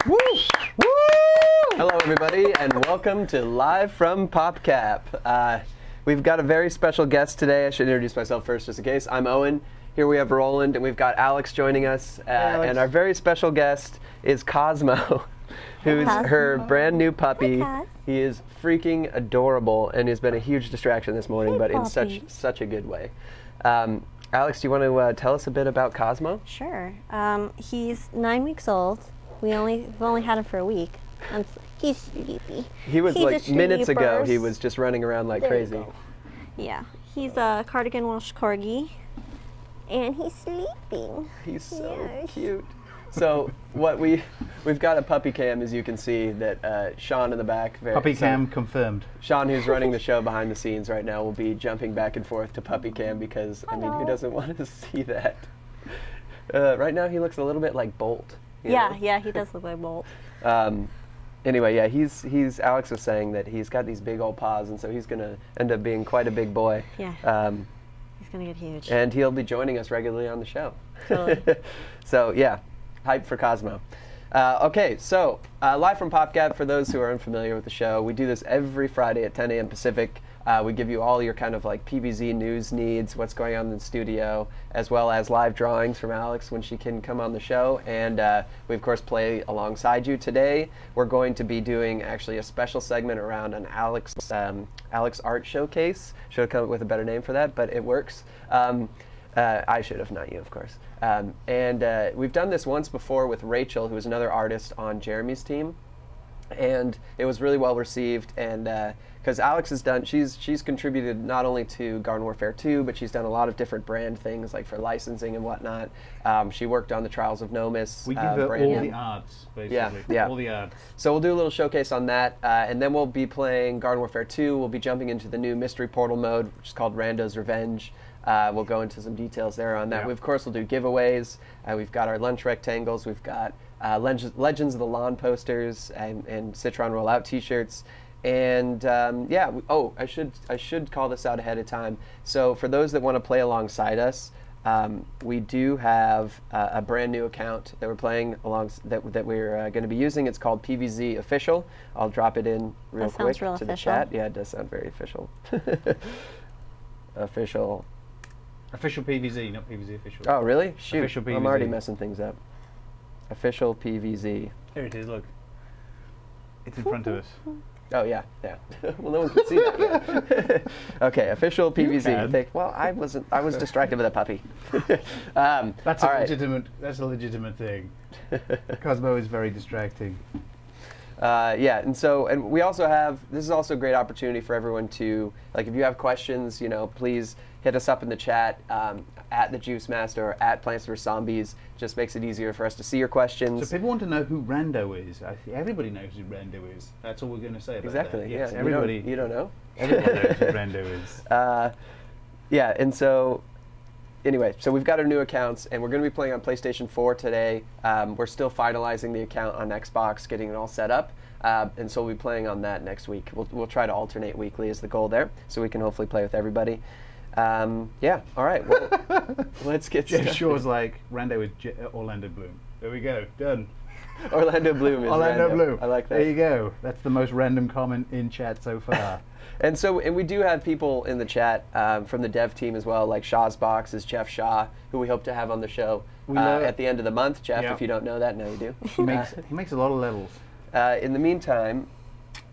Woo! Woo! Hello, everybody, and welcome to Live from PopCap. We've got a very special guest today. I should introduce myself first, just in case. I'm Owen. Here we have Roland, and we've got Alex joining us. And our very special guest is Cosmo, who's her brand new puppy. He is freaking adorable, and has been a huge distraction this morning, but in such a good way. Alex, do you want to tell us a bit about Cosmo? Sure. He's 9 weeks old. We've only had him for a week. And he's sleepy. He was like minutes ago. He was just running around like crazy. Yeah, he's a cardigan Welsh corgi, and he's sleeping. He's so cute. So we've got a puppy cam, as you can see, that Sean in the back. Puppy cam confirmed. Sean, who's running the show behind the scenes right now, will be jumping back and forth to puppy cam because, I mean, who doesn't want to see that? Right now he looks a little bit like Bolt. Yeah, he does look like Bolt. Anyway, yeah, he's Alex was saying that he's got these big old paws, and so he's going to end up being quite a big boy. Yeah. He's going to get huge. And he'll be joining us regularly on the show. Totally. So, yeah. Hype for Cosmo. Okay, so Live from PopCap, for those who are unfamiliar with the show, we do this every Friday at 10 a.m. Pacific. We give you all your kind of like PVZ news needs, what's going on in the studio, as well as live drawings from Alex when she can come on the show. And we, of course, play alongside you. Today, we're going to be doing actually a special segment around an Alex art showcase. Should have come up with a better name for that, but it works. I should have, not you, of course. And we've done this once before with Rachel, who is another artist on Jeremy's team, and it was really well received. And because Alex has done, she's contributed not only to Garden Warfare 2, but she's done a lot of different brand things, like for licensing and whatnot. She worked on the Trials of Nomis. We give her all the arts, basically. Yeah. All the arts. So we'll do a little showcase on that, and then we'll be playing Garden Warfare 2. We'll be jumping into the new Mystery Portal mode, which is called Rando's Revenge. We'll go into some details there on that. Yeah. We, of course, will do giveaways. We've got our lunch rectangles. We've got Legends of the Lawn posters and Citron Rollout T-shirts. And I should call this out ahead of time. So for those that want to play alongside us, we do have a brand new account that we're playing that we're going to be using. It's called PVZ Official. I'll drop it in real quick to the chat. Yeah, it does sound very official. Official. Official PVZ, not PVZ official. Oh, really? Shoot. Official PVZ. I'm already messing things up. Official PVZ. Here it is, look. It's in front of us. Oh, yeah. Well, no one can see that yet. Okay, official PVZ. Well, I was distracted with a puppy. That's a legitimate thing. Cosmo is very distracting. And we also have, this is also a great opportunity for everyone to, like, if you have questions, please hit us up in the chat, at the Juice Master or at Plants vs. Zombies. Just makes it easier for us to see your questions. So people want to know who Rando is. Everybody knows who Rando is. That's all we're going to say about that. Exactly, Yes, yeah. Everybody. You don't know? Everyone knows who Rando is. And so, anyway, so we've got our new accounts, and we're going to be playing on PlayStation 4 today. We're still finalizing the account on Xbox, getting it all set up, and so we'll be playing on that next week. We'll try to alternate weekly is the goal there, so we can hopefully play with everybody. All right, well, let's get started. Jeff Shaw's like, Rando is Orlando Bloom. There we go, done. Orlando Bloom is Orlando Rando. Bloom. I like that. There you go. That's the most random comment in chat so far. And we do have people in the chat from the dev team as well, like Shaw's Box is Jeff Shaw, who we hope to have on the show at the end of the month. Jeff, if you don't know that, now you do. He makes a lot of levels. In the meantime,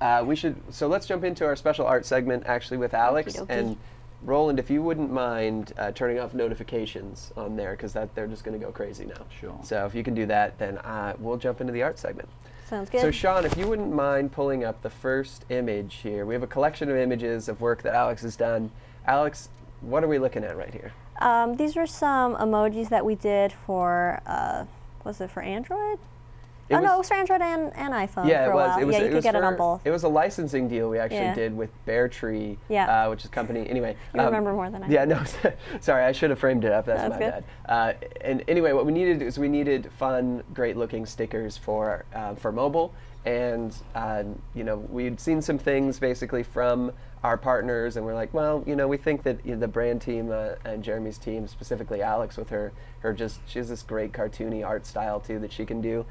so let's jump into our special art segment actually with Alex. And Roland, if you wouldn't mind turning off notifications on there, because they're just going to go crazy now. Sure. So if you can do that, then we'll jump into the art segment. Sounds good. So Sean, if you wouldn't mind pulling up the first image here. We have a collection of images of work that Alex has done. Alex, what are we looking at right here? These are some emojis that we did for, was it for Android? It was for Android and iPhone for a while. You could get it on both. It was a licensing deal we actually did with Bear Tree, which is a company. Anyway, you remember more than I do. Yeah, no, sorry, I should have framed it up. That's my bad. And anyway, what we needed is fun, great-looking stickers for mobile. and we'd seen some things basically from our partners, and we're like, well, we think that the brand team and Jeremy's team, specifically Alex, with her she has this great cartoony art style too that she can do.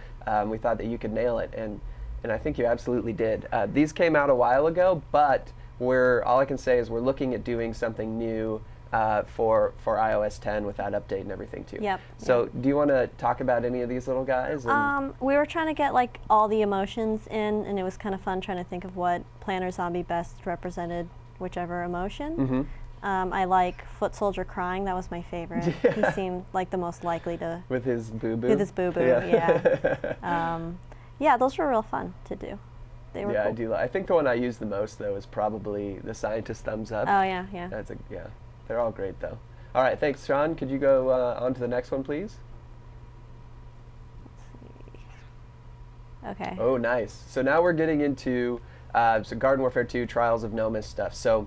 We thought that you could nail it, and I think you absolutely did. These came out a while ago, but all I can say is we're looking at doing something new for iOS 10 with that update and everything too. Yep. So do you want to talk about any of these little guys? We were trying to get like all the emotions in, and it was kind of fun trying to think of what Planner Zombie best represented whichever emotion. Mm-hmm. I like Foot Soldier crying. That was my favorite. Yeah. He seemed like the most likely to. With his boo-boo? With his boo-boo, yeah. Yeah, those were real fun to do. They were cool. I do. I think the one I use the most though is probably the scientist thumbs up. Oh yeah. Yeah. They're all great though. All right, thanks, Sean. Could you go on to the next one, please? Let's see. Okay. Oh, nice. So now we're getting into Garden Warfare 2 Trials of Nomus stuff. So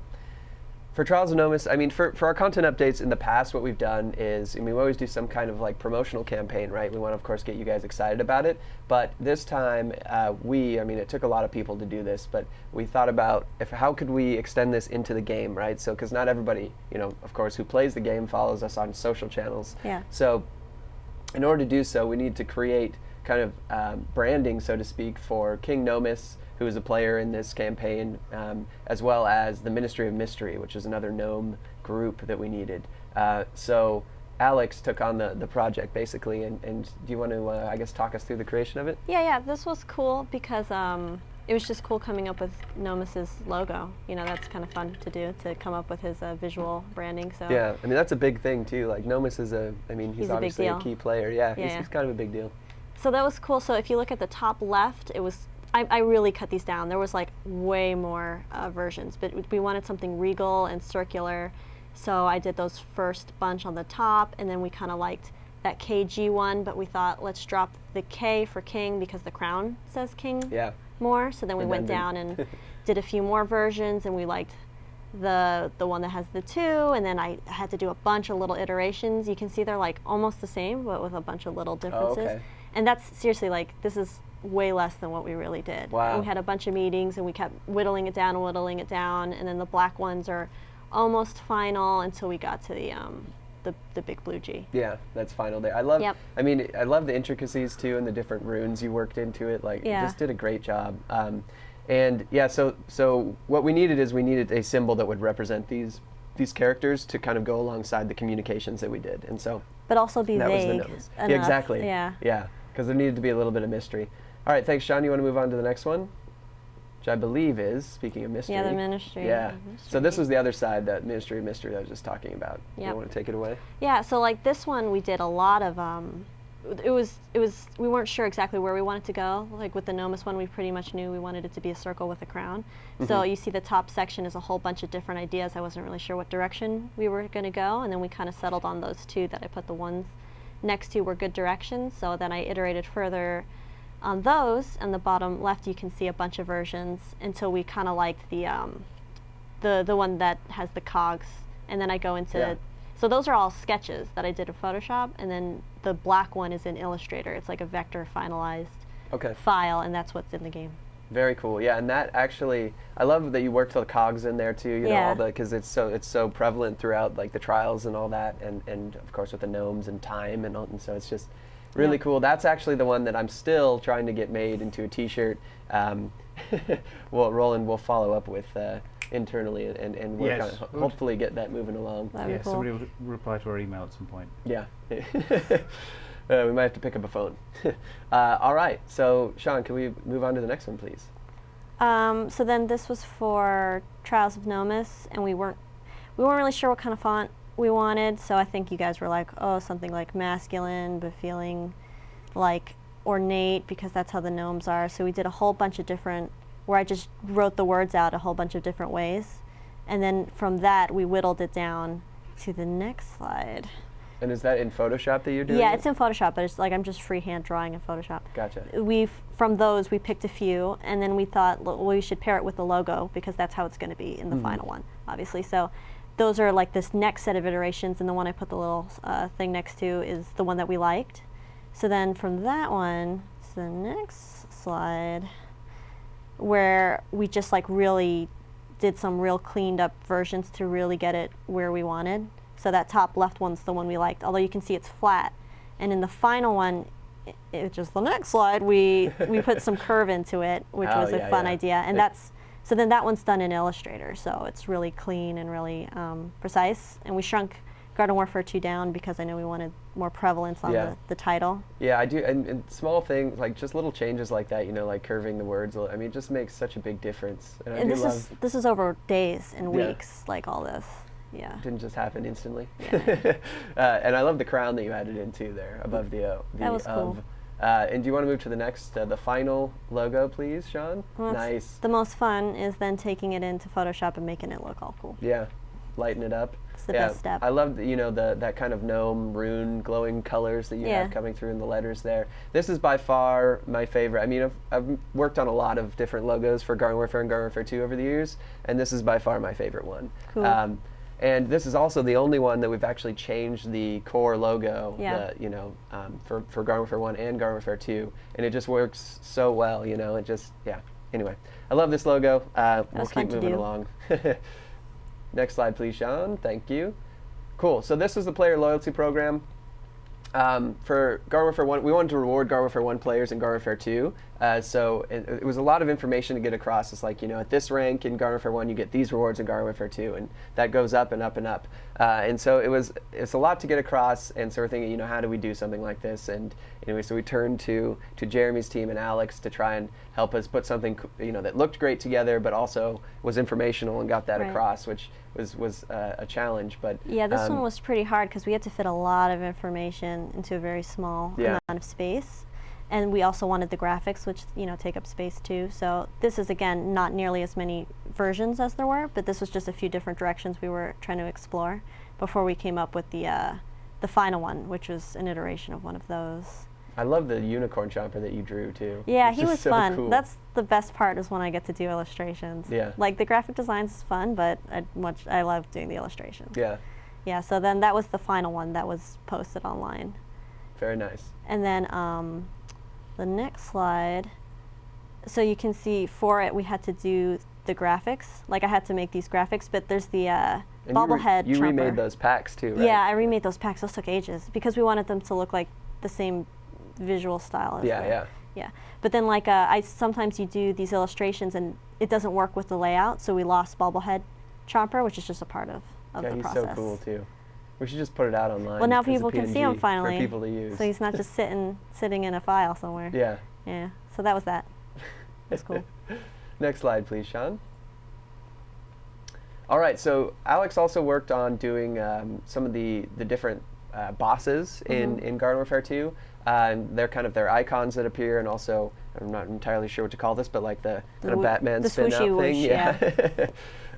for Trials of Nomus, I mean, for our content updates in the past, what we've done is, we always do some kind of like promotional campaign, right? We want to, of course, get you guys excited about it. But this time, it took a lot of people to do this, but we thought about how could we extend this into the game, right? So, because not everybody, of course, who plays the game follows us on social channels. Yeah. So, in order to do so, we need to create kind of branding, so to speak, for King Nomus, who is a player in this campaign, as well as the Ministry of Mystery, which is another gnome group that we needed. So Alex took on the project, basically, and do you want to, I guess, talk us through the creation of it? Yeah, this was cool because it was just cool coming up with Nomus's logo. That's kind of fun to do, to come up with his visual branding. So yeah, that's a big thing, too. Like, Nomus is he's obviously a key player. Yeah, he's kind of a big deal. So that was cool. So if you look at the top left, it was, I really cut these down. There was like way more versions, but we wanted something regal and circular. So I did those first bunch on the top, and then we kind of liked that KG one, but we thought let's drop the K for King because the crown says King more. So then we went down and did a few more versions, and we liked the one that has the 2, and then I had to do a bunch of little iterations. You can see they're like almost the same, but with a bunch of little differences. Oh, okay. And that's seriously this is way less than what we really did. Wow. And we had a bunch of meetings, and we kept whittling it down, and then the black ones are almost final until we got to the big blue G. Yeah, that's final there. I love the intricacies too, and the different runes you worked into it. You just did a great job. So what we needed a symbol that would represent these characters to kind of go alongside the communications that we did, and so. But also be vague. Yeah, exactly. Yeah. Yeah, because there needed to be a little bit of mystery. All right, thanks, Sean. You want to move on to the next one? Which I believe is, speaking of mystery. Yeah, the Ministry. Yeah. So this was the other side, that Ministry of Mystery that I was just talking about. Yep. You want to take it away? Yeah, so this one we did a lot of, we weren't sure exactly where we wanted to go. Like with the Nomus one, we pretty much knew we wanted it to be a circle with a crown. Mm-hmm. So you see the top section is a whole bunch of different ideas. I wasn't really sure what direction we were going to go, and then we kind of settled on those 2 that I put the ones next to were good directions. So then I iterated further on those, and the bottom left you can see a bunch of versions until we kind of liked the one that has the cogs, and then I go into so those are all sketches that I did in Photoshop, and then the black one is in Illustrator. It's like a vector finalized file, and that's what's in the game. Very cool. Yeah, and that actually, I love that you worked the cogs in there too. You know, all because it's so prevalent throughout the trials and all that, and of course with the gnomes and time and so it's just really cool. That's actually the one that I'm still trying to get made into a T-shirt. Well, Roland will follow up with internally and work on it. Hopefully get that moving along. That'd be cool. Somebody will reply to our email at some point. Yeah. We might have to pick up a phone. All right. So, Sean, can we move on to the next one, please? So then this was for Trials of Nomus, and we weren't really sure what kind of font we wanted. So I think you guys were like, oh, something like masculine, but feeling like ornate because that's how the gnomes are. So we did a whole bunch of different, where I just wrote the words out a whole bunch of different ways, and then from that we whittled it down to the next slide. And is that in Photoshop that you're doing? Yeah, it's in Photoshop, but it's like I'm just freehand drawing in Photoshop. Gotcha. From those we picked a few, and then we thought, well, we should pair it with the logo because that's how it's going to be in the final one, obviously. So those are like this next set of iterations, and the one I put the little thing next to is the one that we liked. So then from that one to the next slide, where we just like really did some real cleaned up versions to really get it where we wanted. So that top left one's the one we liked, although you can see it's flat. And in the final one, which is the next slide, we put some curve into it, which was a fun idea. And so then that one's done in Illustrator, so it's really clean and really precise. And we shrunk Garden Warfare 2 down because I know we wanted more prevalence on the title. Yeah, I do, and small things, like just little changes like that, you know, like curving the words, I mean, it just makes such a big difference. And this is over days and weeks, like all this. Yeah. It didn't just happen instantly. Yeah. And I love the crown that you added in too there, above the O. That was cool. And do you want to move to the next, the final logo, please, Sean? Well, nice. The most fun is then taking it into Photoshop and making it look all cool. Yeah, lighten it up. It's the best step. I love that kind of gnome rune glowing colors that you have coming through in the letters there. This is by far my favorite. I mean, I've worked on a lot of different logos for Garden Warfare and Garden Warfare 2 over the years, and this is by far my favorite one. Cool. And this is also the only one that we've actually changed the core logo, for Garden Warfare 1 and Garden Warfare 2, and it just works so well, it just, Anyway, I love this logo. We'll keep moving along. Next slide, please, Sean. Thank you. Cool, so this is the player loyalty program. For Garden Warfare 1, we wanted to reward Garden Warfare 1 players in Garden Warfare 2. So it was a lot of information to get across. It's like, at this rank in Garden Warfare 1, you get these rewards in Garden Warfare 2, and that goes up and up and up. And so it's a lot to get across, and so we're thinking, how do we do something like this? And anyway, so we turned to Jeremy's team and Alex to try and help us put something, that looked great together, but also was informational and got that across, which was a challenge. But yeah, this one was pretty hard because we had to fit a lot of information into a very small amount of space. And we also wanted the graphics, which take up space too. So this is, again, not nearly as many versions as there were, but this was just a few different directions we were trying to explore before we came up with the final one, which was an iteration of one of those. I love the unicorn chomper that you drew too. Yeah, he was so fun. Cool. That's the best part, is when I get to do illustrations. Yeah. Like the graphic designs is fun, but I love doing the illustrations. Yeah. Yeah. So then that was the final one that was posted online. Very nice. And then the next slide. So you can see for it we had to do the graphics. Like I had to make these graphics, but there's the bobblehead. You chomper. remade those packs too, right? Yeah, I remade those packs. Those took ages because we wanted them to look like the same visual style as yeah. But then sometimes you do these illustrations and it doesn't work with the layout, so we lost bobblehead chomper, which is just a part of the process. He's so cool too. We should just put it out online. Well, now people can see him finally. For people to use. So he's not just sitting in a file somewhere. Yeah. Yeah. So that was that. That's cool. Next slide, please, Sean. All right. So Alex also worked on doing some of the different bosses in Garden Warfare 2. They're kind of their icons that appear, and also, I'm not entirely sure what to call this, but like the Batman spin out thing. Whoosh, yeah.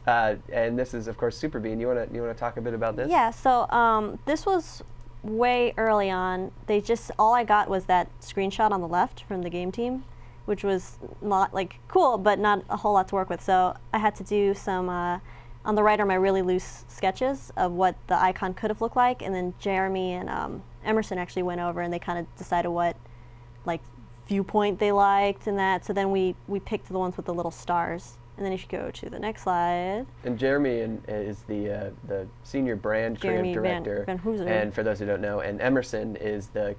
And this is, of course, Super Bean. You want to talk a bit about this? Yeah. So this was way early on. All I got was that screenshot on the left from the game team, which was not cool, but not a whole lot to work with. So I had to do some. On the right are my really loose sketches of what the icon could have looked like, and then Jeremy and Emerson actually went over and they kind of decided what viewpoint they liked and that. So then we picked the ones with the little stars. And then if you go to the next slide. And Jeremy is the senior brand creative director. Van Hooser. And for those who don't know, and Emerson is the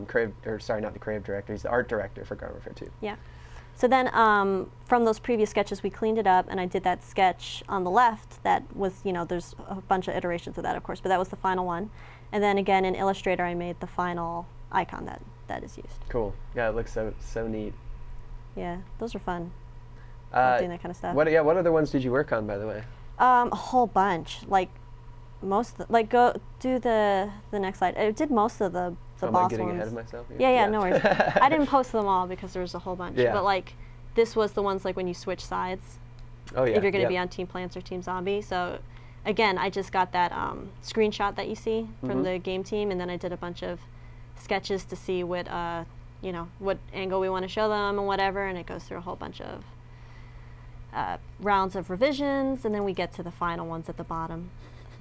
creative, or sorry, not the creative director. He's the art director for Garden Warfare 2. Yeah. So then from those previous sketches, we cleaned it up, and I did that sketch on the left that was, there's a bunch of iterations of that, of course, but that was the final one. And then again, in Illustrator, I made the final icon that is used. Cool. Yeah, it looks so neat. Yeah, those are fun. Doing that kind of stuff. What other ones did you work on, by the way? A whole bunch. Go do the next slide. I did most of the boss ones. Am I getting ahead of myself here? Yeah, no worries. I didn't post them all because there was a whole bunch. Yeah. But this was the ones when you switch sides. Oh yeah. If you're going to be on Team Plants or Team Zombie. So again, I just got that screenshot that you see from the game team, and then I did a bunch of sketches to see what what angle we want to show them and whatever, and it goes through a whole bunch of rounds of revisions, and then we get to the final ones at the bottom.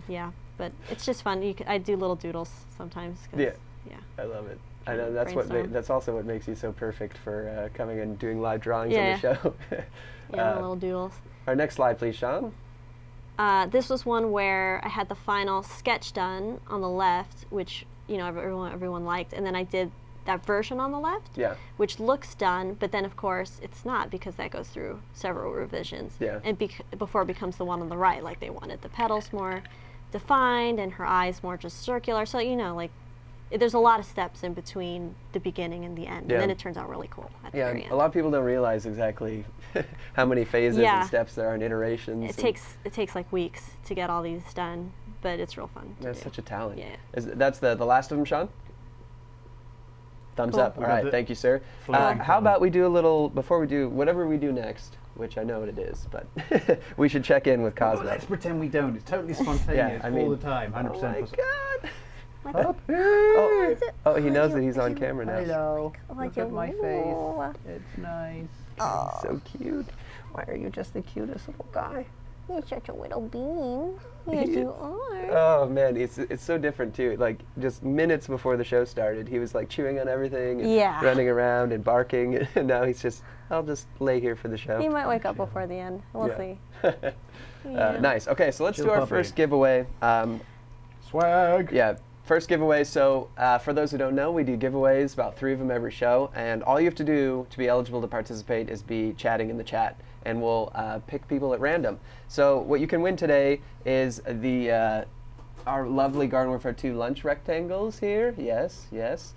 Yeah, but it's just fun. I do little doodles sometimes. Yeah. Yeah. I love it. I know that's Brainstorm. that's also what makes you so perfect for coming and doing live drawings on Yeah. the show. Yeah, little doodles. Our next slide, please, Sean. This was one where I had the final sketch done on the left, which everyone liked, and then I did that version on the left, Yeah. which looks done, but then of course it's not, because that goes through several revisions. Yeah. And before it becomes the one on the right, like they wanted the petals more defined and her eyes more just circular. So there's a lot of steps in between the beginning and the end, Yeah. and then it turns out really cool at the Yeah, very end. a lot of people don't realize exactly how many phases Yeah. and steps there are and iterations. It takes like weeks to get all these done, but it's real fun to That's do. such a talent. Yeah. That's the last of them, Sean? Thumbs Cool. up. All right, thank you, sir. Flying How color. about we do a little, before we do whatever we do next, which I know what it is, but we should check in with Well, Cosmo. let's pretend we don't. It's totally spontaneous I mean- all the time, 100%. Oh my God. Up Oh, here. oh, he knows that he's on camera now. Hello. Like Look at my oh. face. It's nice. He's so cute. Why are you just the cutest little guy? You're such a little bean. Yes, you are. Oh man, it's so different too. Like just minutes before the show started, he was like chewing on everything and Yeah. running around and barking, and now he's just, I'll just lay here for the show. He might wake up before the end. We'll Yeah. see. Yeah. Nice. Okay, so let's Chill do our puppy. first giveaway. Swag. Yeah, first giveaway. So for those who don't know, we do giveaways, about 3 of them every show, and all you have to do to be eligible to participate is be chatting in the chat, and we'll pick people at random. So what you can win today is the our lovely Garden Warfare 2 lunch rectangles here. Yes, yes.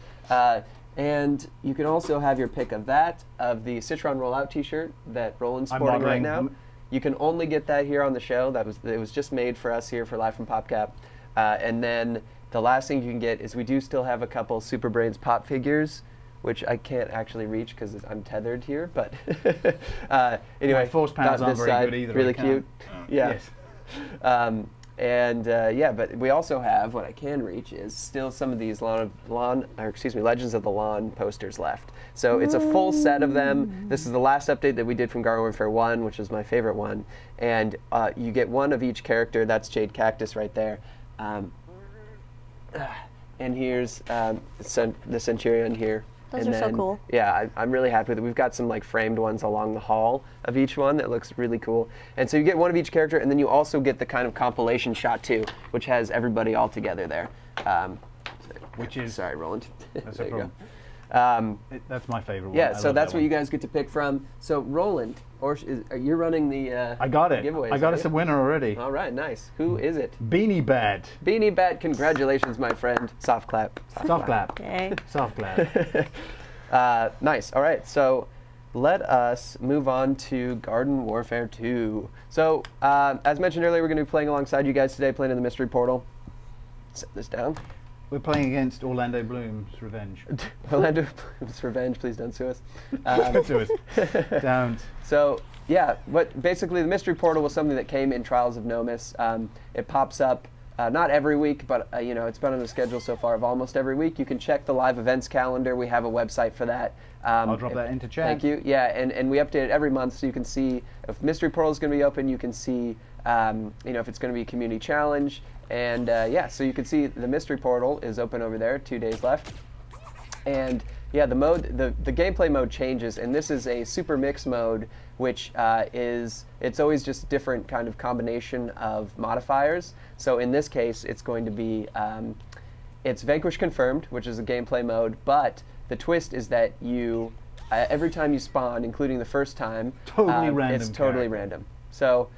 And you can also have your pick of that, of the Citron Rollout T-shirt that Roland's I'm sporting right modeling. now. You can only get that here on the show. It was just made for us here for Live from PopCap. And then the last thing you can get is we do still have a couple Super Brains pop figures, which I can't actually reach because I'm tethered here. But anyway, My force panels not aren't this very side, good either, I really can't. cute. Yeah. Yes. Yeah, but we also have, what I can reach is still some of these Legends of the Lawn posters left. So it's a full set of them. This is the last update that we did from Garden Warfare 1, which is my favorite one. And you get one of each character. That's Jade Cactus right there. And here's the Centurion here. Those And are so then, cool. Yeah, I'm really happy with it. We've got some like framed ones along the hall of each one that looks really cool. And so you get one of each character, and then you also get the kind of compilation shot too, which has everybody all together there. Which is Sorry, Roland. That's There no you go. problem. That's my favorite one. Yeah, I so love that's that what you one. guys get to pick from. So Roland, you're running the I got it. giveaways. I got are us you? a winner already. All right, nice. Who is it? Beanie Bat. Beanie Bat, congratulations, my friend. Soft clap. Soft clap. Okay. Soft clap. Nice. All right, so let us move on to Garden Warfare 2. So, as mentioned earlier, we're going to be playing alongside you guys today, playing in the Mystery Portal. Set this down. We're playing against Orlando Bloom's Revenge. Orlando Bloom's Revenge, please don't sue us. To us. Don't. So, yeah, but basically the Mystery Portal was something that came in Trials of Nomus. It pops up not every week, but it's been on the schedule so far of almost every week. You can check the live events calendar. We have a website for that. I'll drop that into chat. Thank you. Yeah, and we update it every month, so you can see if Mystery Portal is going to be open. You can see if it's going to be a community challenge, and so you can see the Mystery Portal is open over there. 2 days left, and yeah, the gameplay mode changes, and this is a super mix mode, which it's always just different kind of combination of modifiers. So in this case, it's going to be it's Vanquish Confirmed, which is a gameplay mode, but the twist is that you every time you spawn, including the first time, Totally random it's totally character. random. So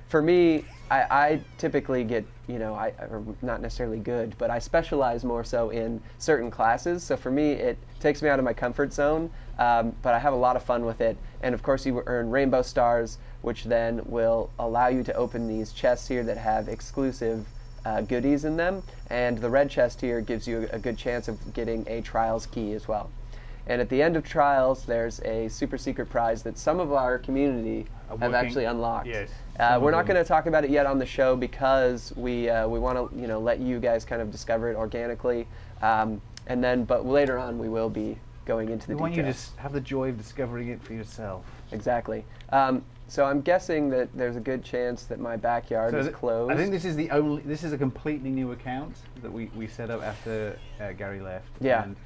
for me, I typically get, or not necessarily good, but I specialize more so in certain classes. So for me, it takes me out of my comfort zone, but I have a lot of fun with it. And of course, you earn rainbow stars, which then will allow you to open these chests here that have exclusive goodies in them. And the red chest here gives you a good chance of getting a Trials key as well. And at the end of Trials, there's a super secret prize that some of our community have actually unlocked. Yes. We're not going to talk about it yet on the show because we want to let you guys kind of discover it organically, but later on we will be going into the We want you to details. have the joy of discovering it for yourself. Exactly. So I'm guessing that there's a good chance that my backyard is closed. I think this is a completely new account that we set up after Gary left. Yeah. And,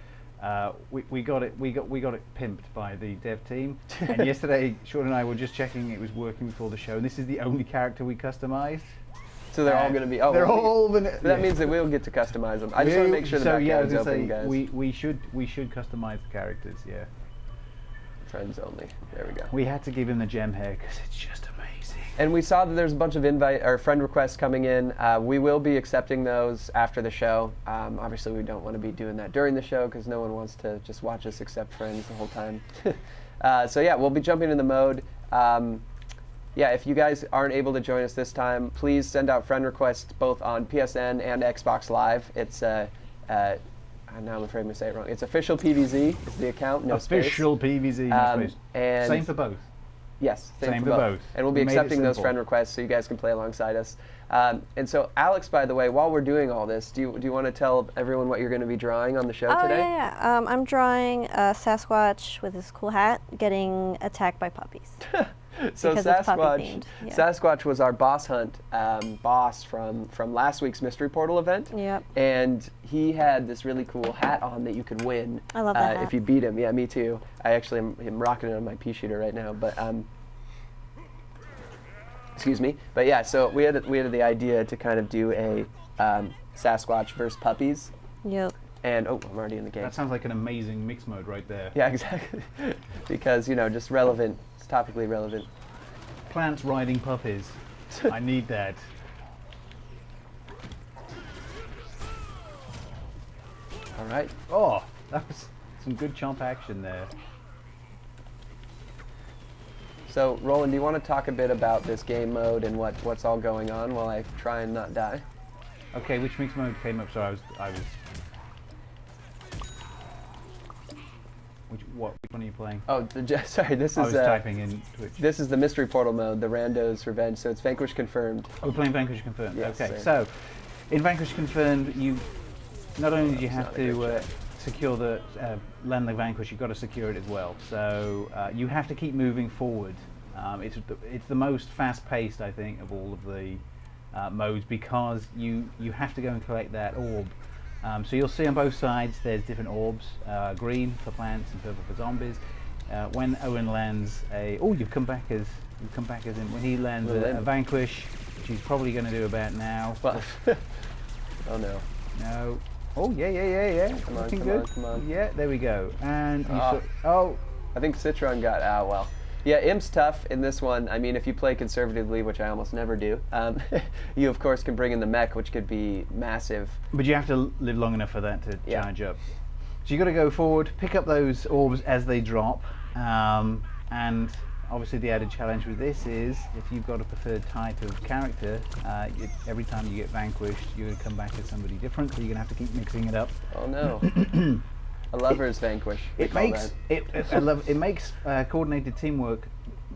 we got it pimped by the dev team. And yesterday, Sean and I were just checking it was working before the show. And this is the only character we customized. So they're all going to be. Oh, they're all. That means that we'll get to customize them. I just want to make sure the backyard's open, guys. We should customize the characters. Yeah. Friends only. There we go. We had to give him the gem hair because it's just amazing. And we saw that there's a bunch of invite or friend requests coming in. We will be accepting those after the show. Obviously, we don't want to be doing that during the show because no one wants to just watch us accept friends the whole time. So yeah, we'll be jumping in the mode. Yeah, if you guys aren't able to join us this time, please send out friend requests both on PSN and Xbox Live. It's now I'm afraid I'm going to say it wrong. It's official PVZ. It's the account, no space. Official PVZ, no space. And same for both. Yes, same for both. And we'll be accepting those friend requests so you guys can play alongside us. And so, Alex, by the way, while we're doing all this, do you want to tell everyone what you're going to be drawing on the show today? Yeah. I'm drawing a Sasquatch with his cool hat getting attacked by puppies. So Sasquatch was our boss hunt boss from last week's Mystery Portal event. Yep. And he had this really cool hat on that you could win. I love that hat. If you beat him. Yeah, me too. I actually am rocking it on my pea shooter right now. But excuse me. But yeah, so we had the idea to kind of do a Sasquatch versus puppies. Yep. And I'm already in the game. That sounds like an amazing mix mode right there. Yeah, exactly. Because just relevant. Topically relevant. Plants riding puppies. I need that. All right. Oh, that was some good chomp action there. So, Roland, do you want to talk a bit about this game mode and what's all going on while I try and not die? Okay, which mix mode came up? Sorry, I was. Which one are you playing? Oh, sorry. This is. I was typing in Twitch. This is the Mystery Portal mode, the Rando's Revenge. So it's Vanquish Confirmed. Oh, we're playing Vanquish Confirmed. Yes, okay, same. so in Vanquish Confirmed, you not only do you have to secure the land the Vanquish, you've got to secure it as well. So you have to keep moving forward. It's the most fast-paced, I think, of all of the modes because you have to go and collect that orb. So you'll see on both sides there's different orbs, green for plants and purple for zombies. When Owen lands you've come back as in when he lands a Vanquish, which he's probably going to do about now. Well, oh no. No. Oh yeah. Come on, Looking come good. on, come on. Yeah, there we go. And I think Citron got well. Yeah, Imp's tough in this one. I mean, if you play conservatively, which I almost never do, you of course can bring in the mech, which could be massive. But you have to live long enough for that to charge up. So you got to go forward, pick up those orbs as they drop, and obviously the added challenge with this is if you've got a preferred type of character, every time you get vanquished, you're going to come back as somebody different, so you're going to have to keep mixing it up. Oh no. A lover's vanquish. It makes coordinated teamwork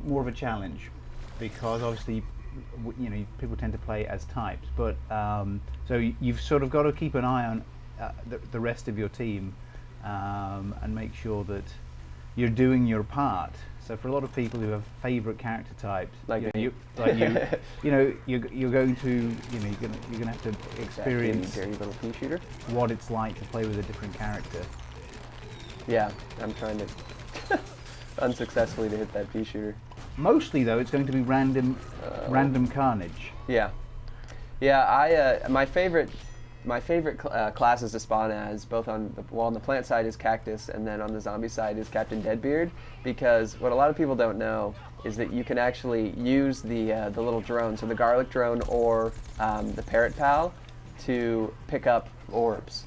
more of a challenge because obviously, people tend to play as types. But so you've sort of got to keep an eye on the rest of your team and make sure that you're doing your part. So for a lot of people who have favourite character types, you're going to have to experience dirty little pea shooter. What it's like to play with a different character. Yeah, I'm trying to unsuccessfully to hit that pea shooter. Mostly though, it's going to be random carnage. Yeah. My favorite classes to spawn as, both on the plant side is Cactus, and then on the zombie side is Captain Deadbeard. Because what a lot of people don't know is that you can actually use the little drone, so the garlic drone or the parrot pal, to pick up orbs.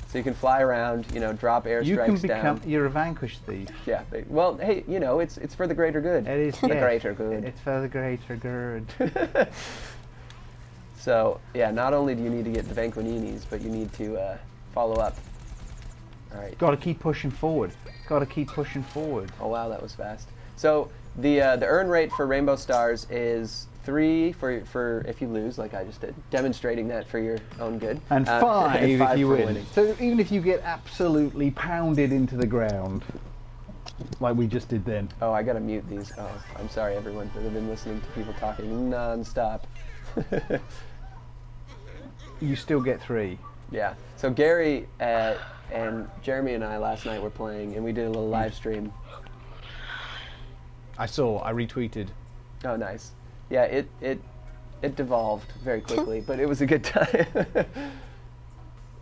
So you can fly around, drop airstrikes down. You're a vanquish thief. Yeah. Well, hey, it's for the greater good. It is the greater good. It's for the greater good. So yeah, not only do you need to get the Vanquininis, but you need to follow up. All right. Got to keep pushing forward. Oh wow, that was fast. So the earn rate for Rainbow Stars is 3 for if you lose, like I just did, demonstrating that for your own good. And 5 if you win. Winning. So even if you get absolutely pounded into the ground. like we just did then. Oh, I gotta mute these. Oh, I'm sorry, everyone, that have been listening to people talking non-stop. You still get 3. Yeah. So Gary and Jeremy and I last night were playing, and we did a little live stream. I retweeted. Oh, nice. Yeah, it devolved very quickly, but it was a good time.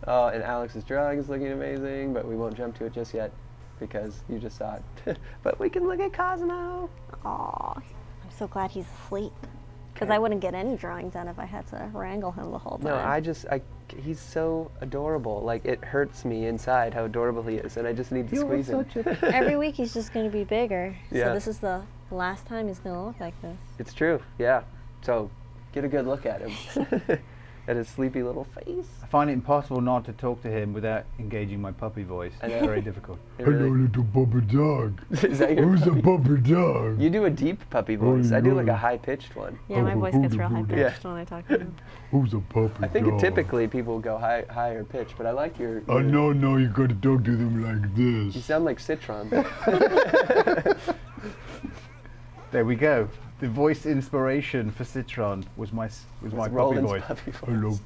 Oh, and Alex's drawing is looking amazing, but we won't jump to it just yet because you just saw it. But we can look at Cosmo. Aw, I'm so glad he's asleep. Because Okay. I wouldn't get any drawing done if I had to wrangle him the whole time. No, he's so adorable. Like, it hurts me inside how adorable he is, and I just need to squeeze him. Every week he's just going to be bigger. Yeah. So this is the last time he's going to look like this. It's true, yeah. So, get a good look at him. At his sleepy little face. I find it impossible not to talk to him without engaging my puppy voice. I know. It's very difficult. It really- little puppy dog. Is that your Who's a puppy dog? You do a deep puppy voice. I do like a high-pitched one. Yeah, my voice gets real high Yeah. pitched when I talk to him. Who's a puppy I think dog? typically people go higher pitch, but I like your. Oh, no, you gotta talk to them like You this. sound like Citron. There we go. The voice inspiration for Citron was my puppy Roland's voice. puppy voice.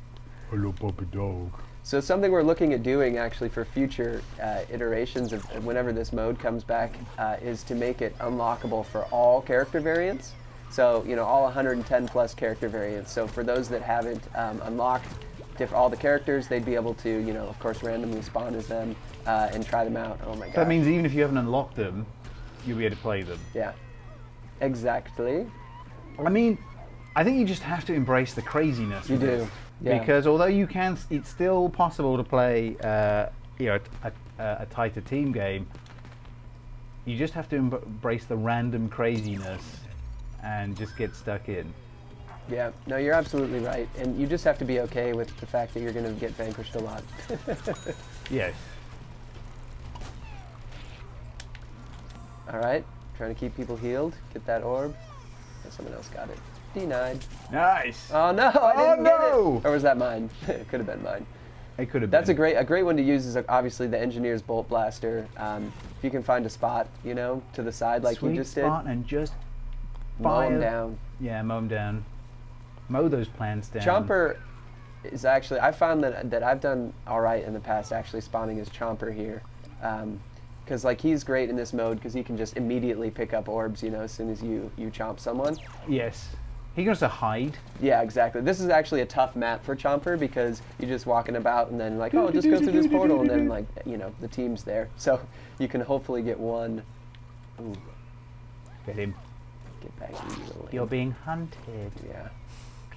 Hello, puppy dog. So something we're looking at doing actually for future iterations of whenever this mode comes back is to make it unlockable for all character variants. So, you know, all 110 plus character variants. So for those that haven't unlocked all the characters, they'd be able to, you know, of course, randomly spawn as them and try them out. Oh my god. So that means even if you haven't unlocked them, you'll be able to play them. Yeah. Exactly. I mean, I think you just have to embrace the craziness. You of do. this. Yeah. Because although you can, it's still possible to play, you know, a tighter team game. You just have to embrace the random craziness and just get stuck in. Yeah, no, you're absolutely right. And you just have to be okay with the fact that you're going to get vanquished a lot. Yes. All right, trying to keep people healed. Get that orb. Oh, someone else got it. Denied. Nice. Oh no, I didn't get no! it. Or was that mine? It could have been mine. It could have That's been. a great one to use is obviously the Engineer's Bolt Blaster. If you can find a spot, you know, to the side like Sweet you just spot did, and just mow fire. them down. Yeah, mow them down. Mow those plants down. Chomper is actually, I found that I've done all right in the past actually spawning as Chomper here. Because like he's great in this mode because he can just immediately pick up orbs, you know, as soon as you chomp someone. Yes. He can also hide. Yeah, exactly. This is actually a tough map for Chomper because you're just walking about and then like, oh, just go through this portal and then like, you know, the team's there. So you can hopefully get one. Ooh, Get him. get back in, you little You're imp. being hunted. Yeah.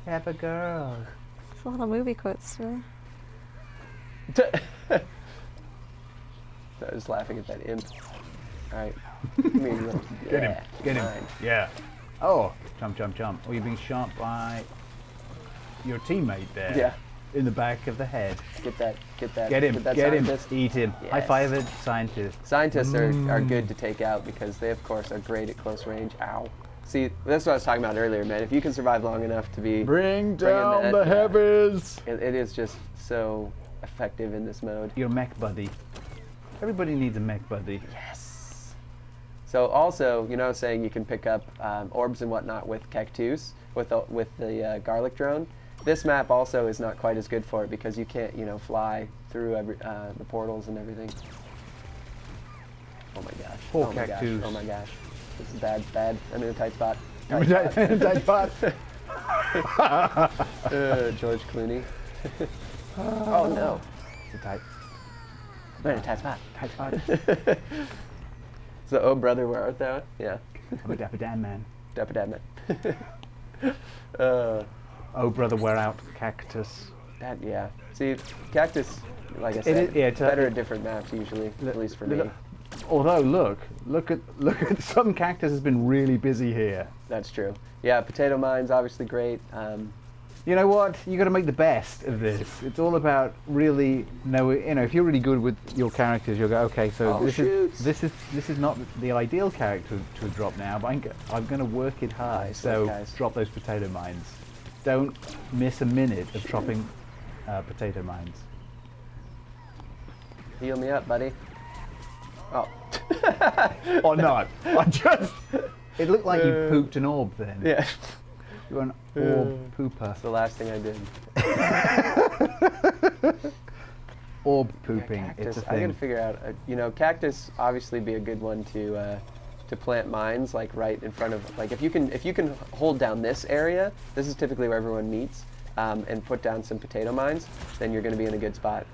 Clever girl. It's a lot of movie quotes, too. I was laughing at that imp. All right. Come here, you little- Get him. yeah, Get him. fine. Yeah. Oh, jump, jump, jump. Oh, you're being shot by your teammate there. Yeah. In the back of the head. Get that. Get him. Get that Get him. scientist. Eat him. High Yes. five it, scientist. Scientists are good to take out because they, of course, are great at close range. Ow. See, that's what I was talking about earlier, man. If you can survive long enough to be... Bring down down the the heavies. It is just so effective in this mode. Your mech buddy. Everybody needs a mech buddy. Yes. So also, you know, I was saying you can pick up orbs and whatnot with Cactus, with the garlic drone. This map also is not quite as good for it because you can't, you know, fly through the portals and everything. Oh my gosh. Poor oh my Cactus. gosh. Oh my gosh. This is bad. Bad. I'm in a tight spot. Tight spot. George Clooney. Oh no. It's a tight. I'm in a tight spot. Tight spot. So, oh brother, where art thou? Yeah. I'm a dapper Dan man. Dapper Dad Man. Oh brother, wear out cactus. That, yeah. See, Cactus, like I It said, is- yeah, it's better at different maps usually, at least for me. Although look at some cactus has been really busy here. That's true. Yeah, potato mine's obviously great. You know what? You got to make the best of this. It's all about really knowing. You know, if you're really good with your characters, you'll go, okay. So Oh, shoots. this is not the ideal character to drop now, but I'm going to work it hard. Nice, So guys. drop those potato mines. Don't miss a minute of dropping potato mines. Heal me up, buddy. Oh. Or not. It looked like you pooped an orb then. Yeah. You're an orb pooper. That's the last thing I did. Orb pooping, Cactus, it's a I thing. gotta figure out. Cactus obviously be a good one to plant mines like right in front of. Like if you can hold down this area. This is typically where everyone meets, and put down some potato mines. Then you're gonna be in a good spot.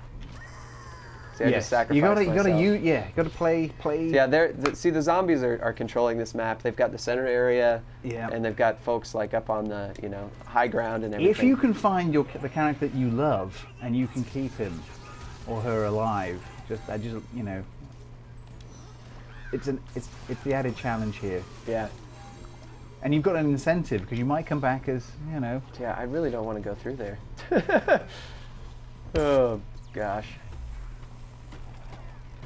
See, I just sacrificed you gotta myself. play. Yeah, the zombies are controlling this map. They've got the center area, Yeah. and they've got folks like up on the high ground and everything. If you can find the character that you love and you can keep him or her alive, it's the added challenge here. Yeah. And you've got an incentive because you might come back as Yeah, I really don't want to go through there. Oh gosh.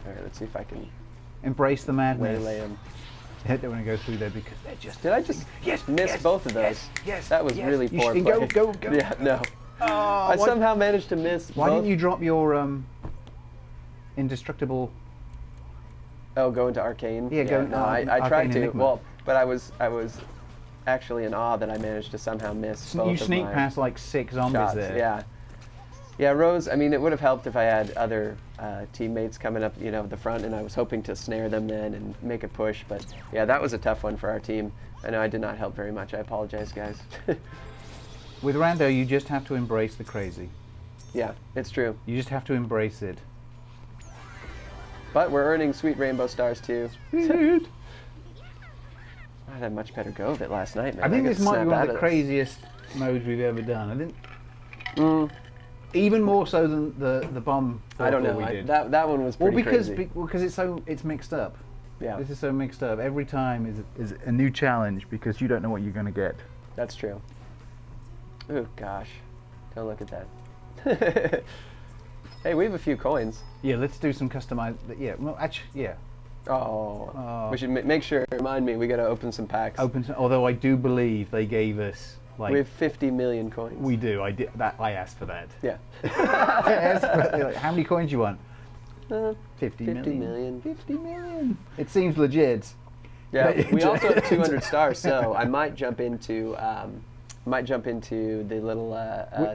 All right, let's see if I can embrace the madness. waylay them. I don't want to go through there because they're just. Did I just miss both of those? Yes. That was really You poor should- play. go. Yeah, no. I somehow managed to miss Why both. didn't you drop your indestructible? Oh, go into arcane? Yeah, go- No, I Arcane tried to. Enigma. Well, but I was actually in awe that I managed to somehow miss both You of sneak my past like 6 zombies shots. there. Yeah. Yeah, Rose, I mean, it would have helped if I had other teammates coming up, the front, and I was hoping to snare them then and make a push. But yeah, that was a tough one for our team. I know I did not help very much. I apologize, guys. With Rando, you just have to embrace the crazy. Yeah, it's true. You just have to embrace it. But we're earning sweet rainbow stars too. I had a much better go of it last night, man. I think got this to might be snap one out of the this. craziest modes we've ever done. I think even more so than the bomb. I don't know. we did. That one was pretty crazy. Because it's mixed up. Yeah, This is so mixed up. Every time is a new challenge because you don't know what you're going to get. that's true. Oh gosh, don't look at that. Hey, we have a few coins. Yeah, let's do some customized. Yeah, well, actually, yeah. Oh, we should make sure. Remind me, we got to open some packs. Although I do believe they gave us like We have 50 million coins. we do. I did that. I asked for that. Yeah. I asked for, like, how many coins you want? 50 50 million. 50 million. It seems legit. Yeah. We also have 200 stars, so I might jump into the little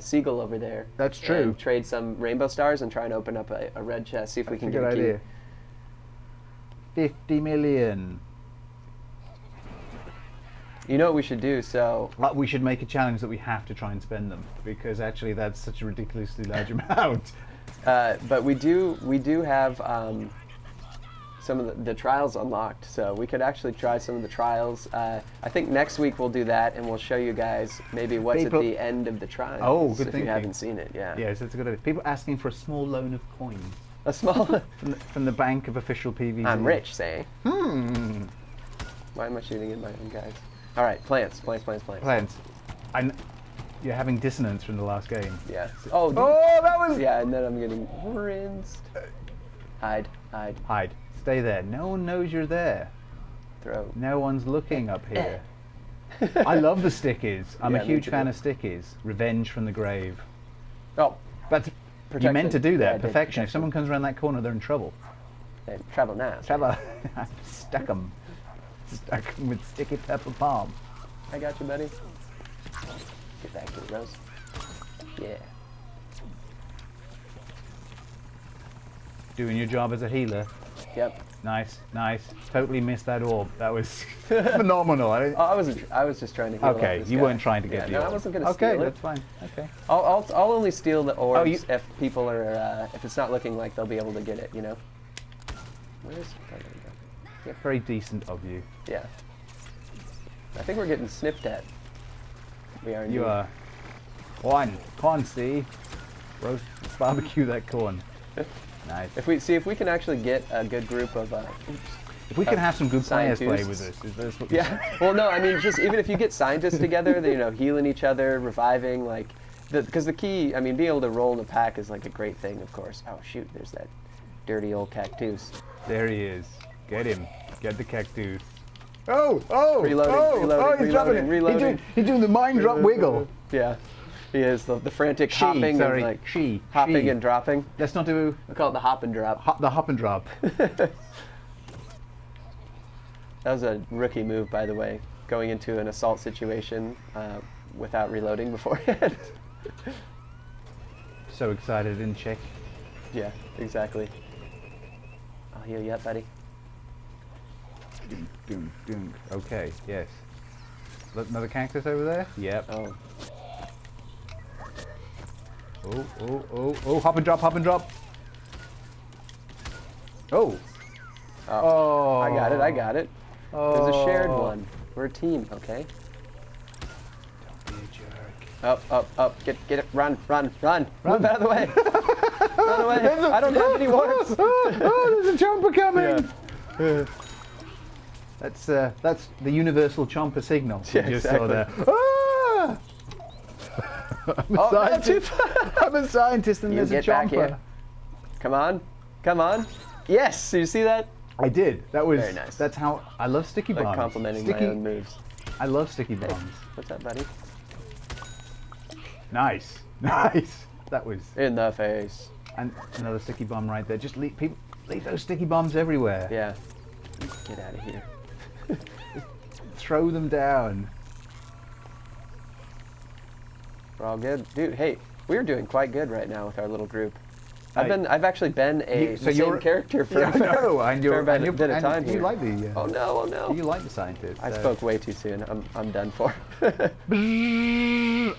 seagull over there. That's true. And trade some rainbow stars and try and open up a red chest. See if we can That's get a a good key. idea. 50 million. You know what we should do? So Like, we should make a challenge that we have to try and spend them because actually that's such a ridiculously large amount. but we do have some of the trials unlocked, so we could actually try some of the trials. I think next week we'll do that, and we'll show you guys maybe what's People- at the end of the trial. Oh, good if thinking. you haven't seen it, yeah. Yes, that's a good idea. People asking for a small loan of coins A small. from the bank of official PVZ. I'm rich, say. Hmm. Why am I shooting in my own guys? All right, plants. Plants. You're having dissonance from the last game. Yeah. Oh. Oh, that was. Yeah, and then I'm getting rinsed. Hide. Hide. Stay there. No one knows you're there. Throw. No one's looking up here. I love the stickies. I'm Yeah, a me huge too. fan of stickies. Revenge from the grave. Oh. That's you Protection. meant to do Yeah, I that. did. Perfection. Protection. If someone comes around that corner, they're in trouble. Hey, travel now. Trevor, stuck 'em. Stuck 'em with sticky pepper palm. I got you, buddy. Get back to it, Rose. Yeah. Doing your job as a healer. Yep. Nice. Totally missed that orb. That was phenomenal. Oh, I was just trying to heal up Okay, this you guy. weren't trying to get Yeah, the no, orb. I wasn't gonna Okay, steal it. that's fine. Okay. I'll only steal the orbs you- if people are if it's not looking like they'll be able to get it. Where is? Oh, there we go. Very decent of you. Yeah. I think we're getting snipped at. We are. You indeed. are. Corn, see? Roast, barbecue that corn. Nice. If we can actually get a good group of. If we can have some good players play with scientists. us, is this what Yeah. Well, no, I mean, just even if you get scientists together, they're, healing each other, reviving, like, because the key, I mean, being able to roll in a pack is like a great thing, of course. Oh shoot, there's that dirty old cactus. There he is. Get him. Get the cactus. Reloading, he's dropping it. reloading. He's doing the mind drop wiggle. Yeah. He is the frantic hopping and like she. hopping and dropping. Let's not do We call it the hop and drop. the hop and drop. That was a rookie move, by the way, going into an assault situation without reloading beforehand. So excited, didn't check. Yeah, exactly. I'll heal you up, buddy. Dunk, dunk, dunk. Okay, yes. Another cactus over there? Yep. Oh, Oh, hop and drop, hop and drop. Oh. oh, I got it. Oh. There's a shared one. We're a team, okay? Don't be a jerk. Up. Get it. Run. Move out of the way. Run away. I don't have any warps. Oh, there's a chomper coming. Yeah. That's the universal chomper signal. Yeah, You just saw there. exactly. Ah! I'm a Oh, no, scientist. too far. I'm a scientist and You there's a get back chomper. here. Come on. Yes, you see that? I did. That was Very nice. That's how I love sticky bombs. Like complimenting my own moves. I love sticky bombs. What's up, buddy? Nice. That was In the face. and another sticky bomb right there. Just leave those sticky bombs everywhere. Yeah. Get out of here. Throw them down. We're all good, dude. Hey, we're doing quite good right now with our little group. Hey. I've actually been the same character for Yeah, I know, and for you're a bit and of time you here. like the Oh no! you like the scientist. I so. spoke way too soon. I'm done for.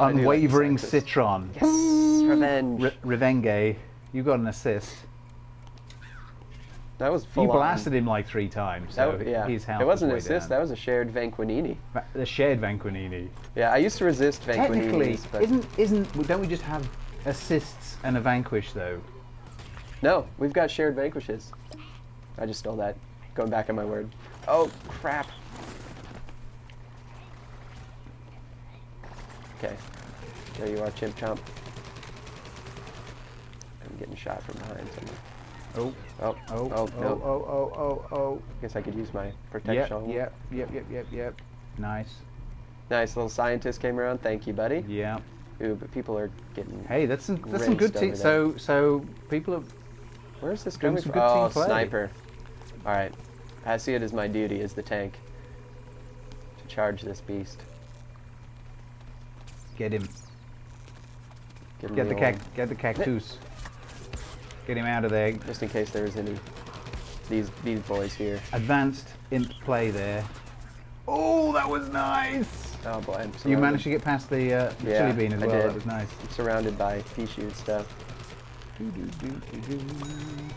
Unwavering scientist. citron. Yes, revenge. Revenge. You got an assist. That was full You on. blasted him like 3 times, so yeah. his health It wasn't an was way assist. down. That was a shared Vanquinini. The shared Vanquinini. Yeah, I used to resist Technically, Vanquininis, but don't we just have assists and a vanquish though? no, we've got shared vanquishes. I just stole that. Going back on my word. Oh crap. Okay, there you are, Chimp Chomp. I'm getting shot from behind somewhere. Oh, Oh, oh, no. oh. Guess I could use my protection. Yep. Nice. Nice little scientist came around. Thank you, buddy. Yeah. Ooh, but people are getting. Hey, that's some Raced good team. over So people have. Where's this doing coming some from? good Oh, team play. sniper. All right, I see it as my duty as the tank to charge this beast. Get him. Give him Get the old- Get the cactus. Get him out of there. Just in case there's any these boys here. Advanced imp play there. Oh, that was nice. Oh boy, I'm You surrounded. managed to get past the Yeah, chili bean as I well. did. That was nice. I'm surrounded by pea shoot stuff.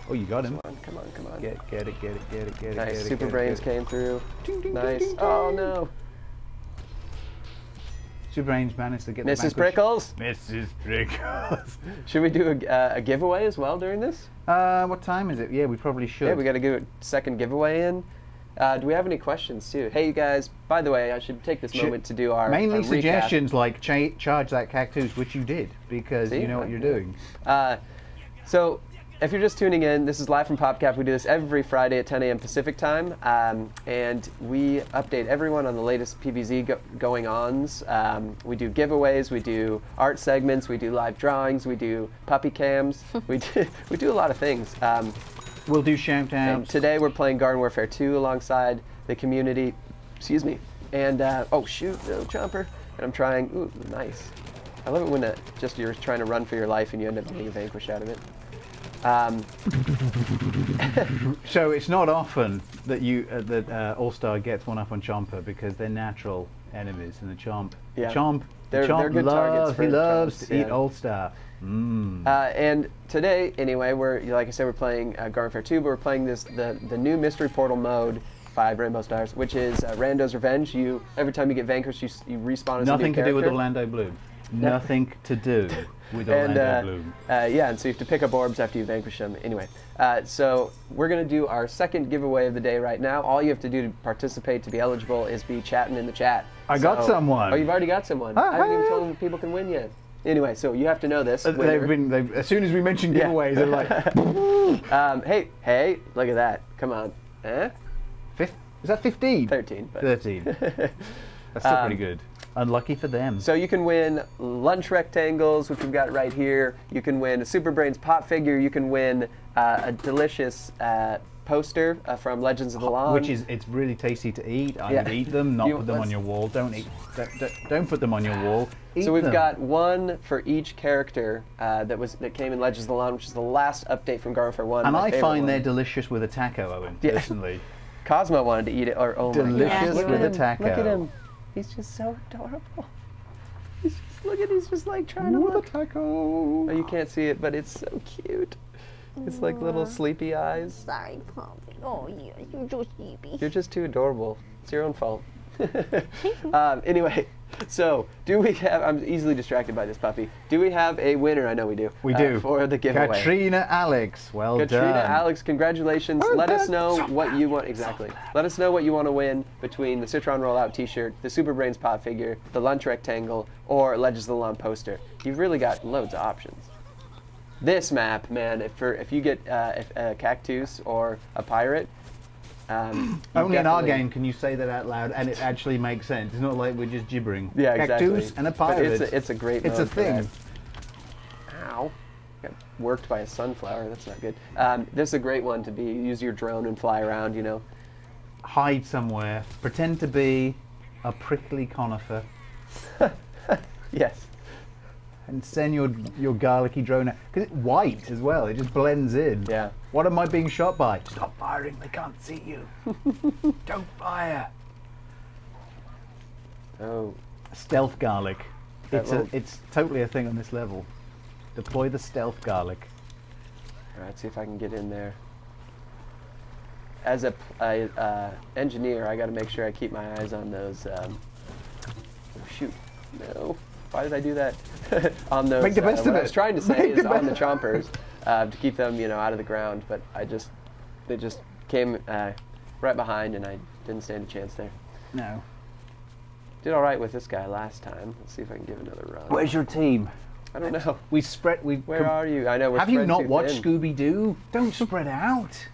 Oh, you got him. Come on. Get it. Nice. Super brains came through. Nice. Oh no. Super brains managed to get the Mrs. vanquish. Prickles. Mrs. Prickles. Should we do a giveaway as well during this? What time is it? Yeah, we probably should. Yeah, we got to do a second giveaway in. Do we have any questions too? Hey, you guys. By the way, I should take this moment to do our mainly our recap. suggestions like charge that cactus, which you did because See? you know what you're doing. So, if you're just tuning in, this is live from PopCap. We do this every Friday at 10 a.m. Pacific time, and we update everyone on the latest PVZ going-ons. We do giveaways, we do art segments, we do live drawings, we do puppy cams. we do a lot of things. We'll do shout And outs. today we're playing Garden Warfare 2 alongside the community. Excuse me. And oh shoot, no chomper. And I'm trying. Ooh, nice. I love it when just you're trying to run for your life and you end up getting a vanquish out of it. So it's not often that All Star gets one up on Chomper because they're natural enemies, and the Chomp, Yeah. the They're Chomp good targets for he loves Chomps, to eat yeah. All Star. And today, anyway, like I said, we're playing Garden Warfare 2, but we're playing the new Mystery Portal mode, 5 Rainbow Stars, which is Rando's Revenge. Every time you get vanquished, you respawn as a new Nothing to do with character. Orlando Bloom. Nothing to do with Orlando Bloom. Yeah, and so you have to pick up orbs after you vanquish them. Anyway, so we're going to do our second giveaway of the day right now. All you have to do to participate to be eligible is be chatting in the chat. I got someone. Oh, you've already got someone. I haven't even told them people can win yet. Anyway, so you have to know this. winner. As soon as we mention giveaways, they're like, hey, look at that. Come on. is that 15? 13. But 13. That's still pretty good. Unlucky for them. So you can win lunch rectangles, which we've got right here. You can win a Super Brains pop figure. You can win a delicious poster from Legends of the Lawn. Which is, it's really tasty to eat. I would eat them, not put them on your wall. Don't put them on your wall. Eat so we've them. got one for each character that came in Legends of the Lawn, which is the last update from Garden Fair 1. And I find one. they're delicious with a taco, Owen, personally. Cosmo wanted to eat it, or oh Delicious my gosh, with a taco. Look at him. He's just so adorable. He's just like trying to look. taco. Oh, you can't see it, but it's so cute. It's like little sleepy eyes. Sorry, Poppy. Oh, yeah, you're so sleepy. You're just too adorable. It's your own fault. Anyway, so do we have? I'm easily distracted by this puppy. Do we have a winner? I know we do. We do. For the giveaway. Katrina Alex. Well done. Katrina Alex, congratulations. Let us know what you want. Exactly. Let us know what you want to win between the Citron Rollout T-shirt, the Super Brains Pop figure, the Lunch Rectangle, or Legends of the Lawn poster. You've really got loads of options. This map, man, if you get a cactus or a pirate, only in our game can you say that out loud and it actually makes sense. It's not like we're just gibbering. Yeah, exactly. Cactus and a But pirate. it's a great It's a mode for thing. that. Ow. Got worked by a sunflower. That's not good. This is a great one to be. Use your drone and fly around, you know. Hide somewhere. Pretend to be a prickly conifer. Yes. And send your garlicky drone out. Because it's white as well. It just blends in. Yeah. What am I being shot by? Stop firing. They can't see you. Don't fire. Oh. Stealth garlic. That It's totally a thing on this level. Deploy the stealth garlic. All right, see if I can get in there. As a engineer, I got to make sure I keep my eyes on those. Oh, shoot! No, why did I do that? On those. Make the best of what it. I was trying to say Make is the on the best. chompers to keep them, out of the ground. But they just came right behind, and I didn't stand a chance there. No. Did all right with this guy last time. Let's see if I can give another run. Where's your team? I don't know. Where are you? I know we're Have you spread not too watched thin. Scooby-Doo? Don't spread out.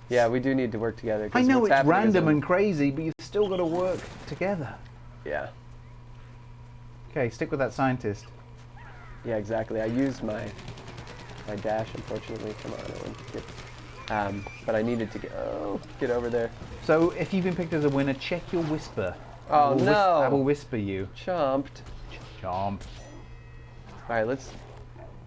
Yeah, we do need to work together. 'Cause I know what's it's happening is random I'm- and crazy, but you've still got to work together. Yeah. Okay, stick with that scientist. Yeah, exactly. I used my dash, unfortunately. Come on, Owen. But I needed to get over there. So if you've been picked as a winner, check your whisper. Oh, no. I will whisper you. Chomped. Chomp. All right, let's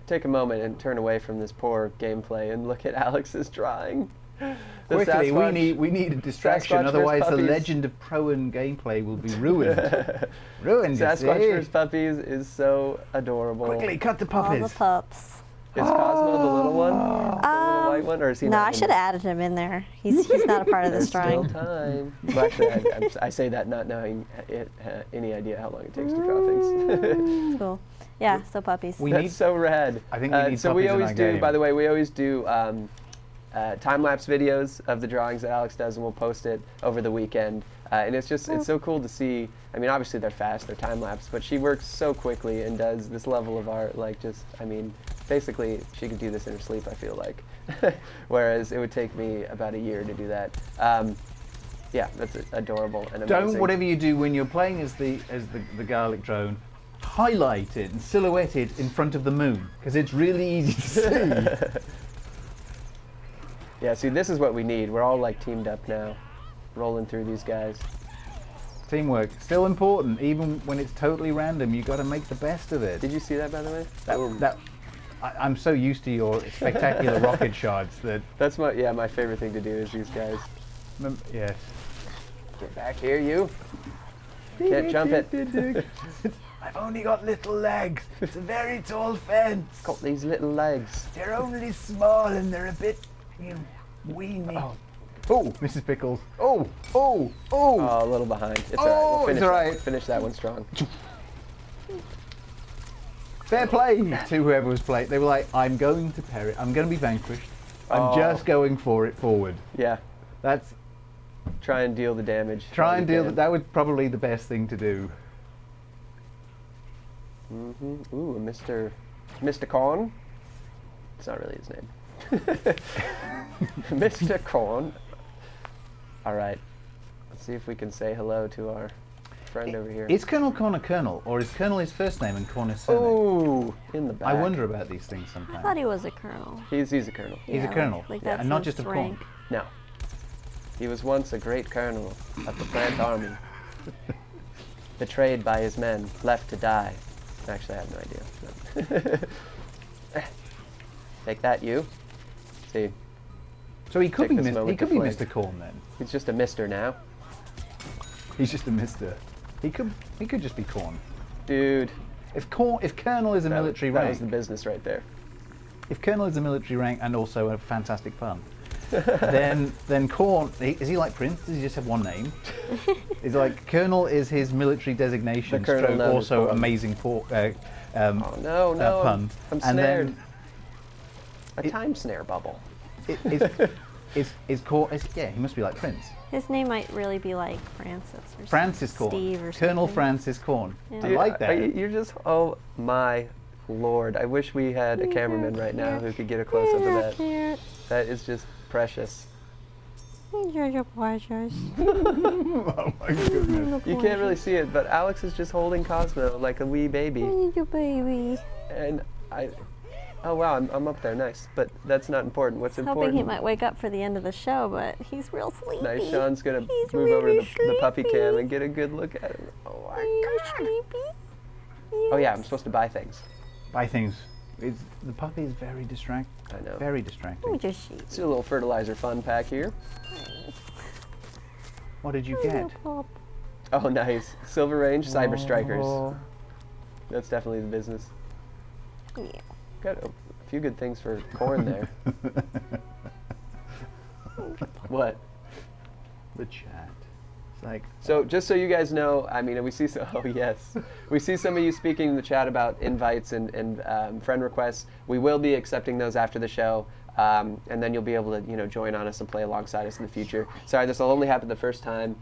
take a moment and turn away from this poor gameplay and look at Alex's drawing. The Quickly, Sasquatch- we need a distraction, Sasquatch versus otherwise the puppies. legend of Proan gameplay will be ruined. Ruined, you Sasquatch see? vs. Puppies is so adorable. Quickly, cut the All puppies. the pups. Is Cosmo the little one? The little white one? Or is he No, not I in should the- have added him in there. He's not a part of this There's still drawing. time. Well, actually, I say that not knowing any idea how long it takes to draw things. Cool. Yeah, so puppies. We That's need- so rad. I think we need so we puppies in always our do. game. By the way, we always do time-lapse videos of the drawings that Alex does, and we'll post it over the weekend. And it's so cool to see. I mean, obviously they're fast, they're time-lapse, but she works so quickly and does this level of art. Basically, she could do this in her sleep, I feel like. Whereas it would take me about a year to do that. Yeah, that's adorable and amazing. Don't, whatever you do when you're playing as the garlic drone, highlight it and silhouette it in front of the moon, because it's really easy to see. Yeah, see, this is what we need. We're all teamed up now, rolling through these guys. Teamwork, still important, even when it's totally random. You got to make the best of it. Did you see that, by the way? I'm so used to your spectacular rocket shots that. That's my favorite thing to do is these guys. Yes. Get back here, you. Can't jump it. I've only got little legs. It's a very tall fence. Got these little legs. They're only small and they're a bit weeny. Oh, Mrs. Pickles. Oh. Oh, a little behind. It's all right. Oh, We'll it's finish all that right. one. Finish that one strong. Fair play to whoever was playing. They were like, I'm going to perish. I'm going to be vanquished. I'm just going for it forward. Yeah. That's Try and deal the damage. try and deal. with That was probably the best thing to do. Ooh, Mr. Corn. It's not really his name. Mr. Corn. All right. Let's see if we can say hello to our friend over here. Is Colonel Corn a colonel, or is Colonel his first name and Corn his surname? Ooh, in the back. I wonder about these things I sometimes. thought he was a colonel. He's a colonel. He's a Yeah, colonel, like yeah, that's and not his just of rank. corn. No. He was once a great colonel of the plant army. Betrayed by his men, left to die. Actually, I have no idea. No. Take that, you. See, So he could Take be this moment He could to be flag. Mr. Corn then. he's just a mister now. He's just a Mister. He could just be Corn. Dude, If Colonel is a military that rank, was the business right there. if Colonel is a military rank and also a fantastic pun, then Corn is he like Prince? Does he just have one name? Is like Colonel is his military designation. The Colonel stroke known as also Corn. amazing Oh, no, pun. I'm And snared. then A time snare bubble. is Corn? Yeah, he must be like Prince. His name might really be like Francis or Francis Corn. Steve or Colonel something. Francis Corn. Yeah. I like that. You're just, oh my lord. I wish we had a cameraman right now who could get a close-up of that. Cute. That is just precious. You're precious. Oh my goodness. You can't really see it, but Alex is just holding Cosmo like a wee baby. Your baby. And oh wow, I'm up there, nice. But that's not important. What's Hoping important? he might wake up for the end of the show, but he's real sleepy. Nice, Sean's gonna He's move over to really the puppy cam sleepy. and get a good look at him. Oh my He's god. sleepy. Oh yeah, I'm supposed to buy things. Buy things. The puppy is very distracting. I know. Very distracting. Oh, just sheep. Let's do a little fertilizer fun pack here. What did you get? Pop. Oh nice. Silver Range Cyber Strikers. Oh. That's definitely the business. Yeah. Got a few good things for corn there. What? The chat. It's like, So just so you guys know, I mean, we see oh yes, we see some of you speaking in the chat about invites and friend requests. We will be accepting those after the show, and then you'll be able to join on us and play alongside us in the future. Sorry, this will only happen the first time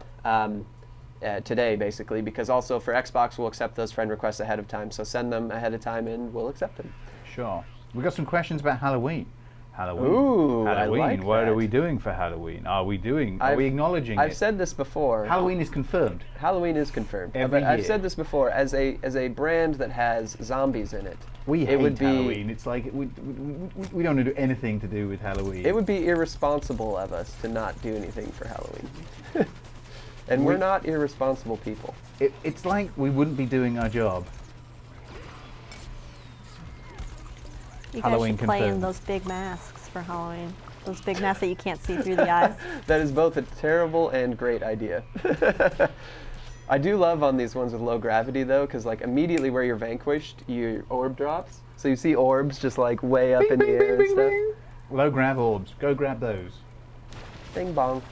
today, basically, because also for Xbox we'll accept those friend requests ahead of time. So send them ahead of time and we'll accept them. sure. We got some questions about Halloween. Halloween. Ooh, I Halloween. like What that. are we doing for Halloween? Are we acknowledging I've it? said this before. Halloween is confirmed. Halloween is confirmed. Every But I've year. said this before. As a brand that has zombies in it, We it hate would be Halloween. It's like we don't want to do anything to do with Halloween. it would be irresponsible of us to not do anything for Halloween. And we're not irresponsible people. It's like we wouldn't be doing our job. You Halloween guys should play in confirmed. those big masks for Halloween. Those big masks that you can't see through the eyes. That is both a terrible and great idea. I do love on these ones with low gravity though, because like immediately where you're vanquished, your orb drops. So you see orbs just like way up in the air and stuff. Low grab orbs. Go grab those. Bing bong.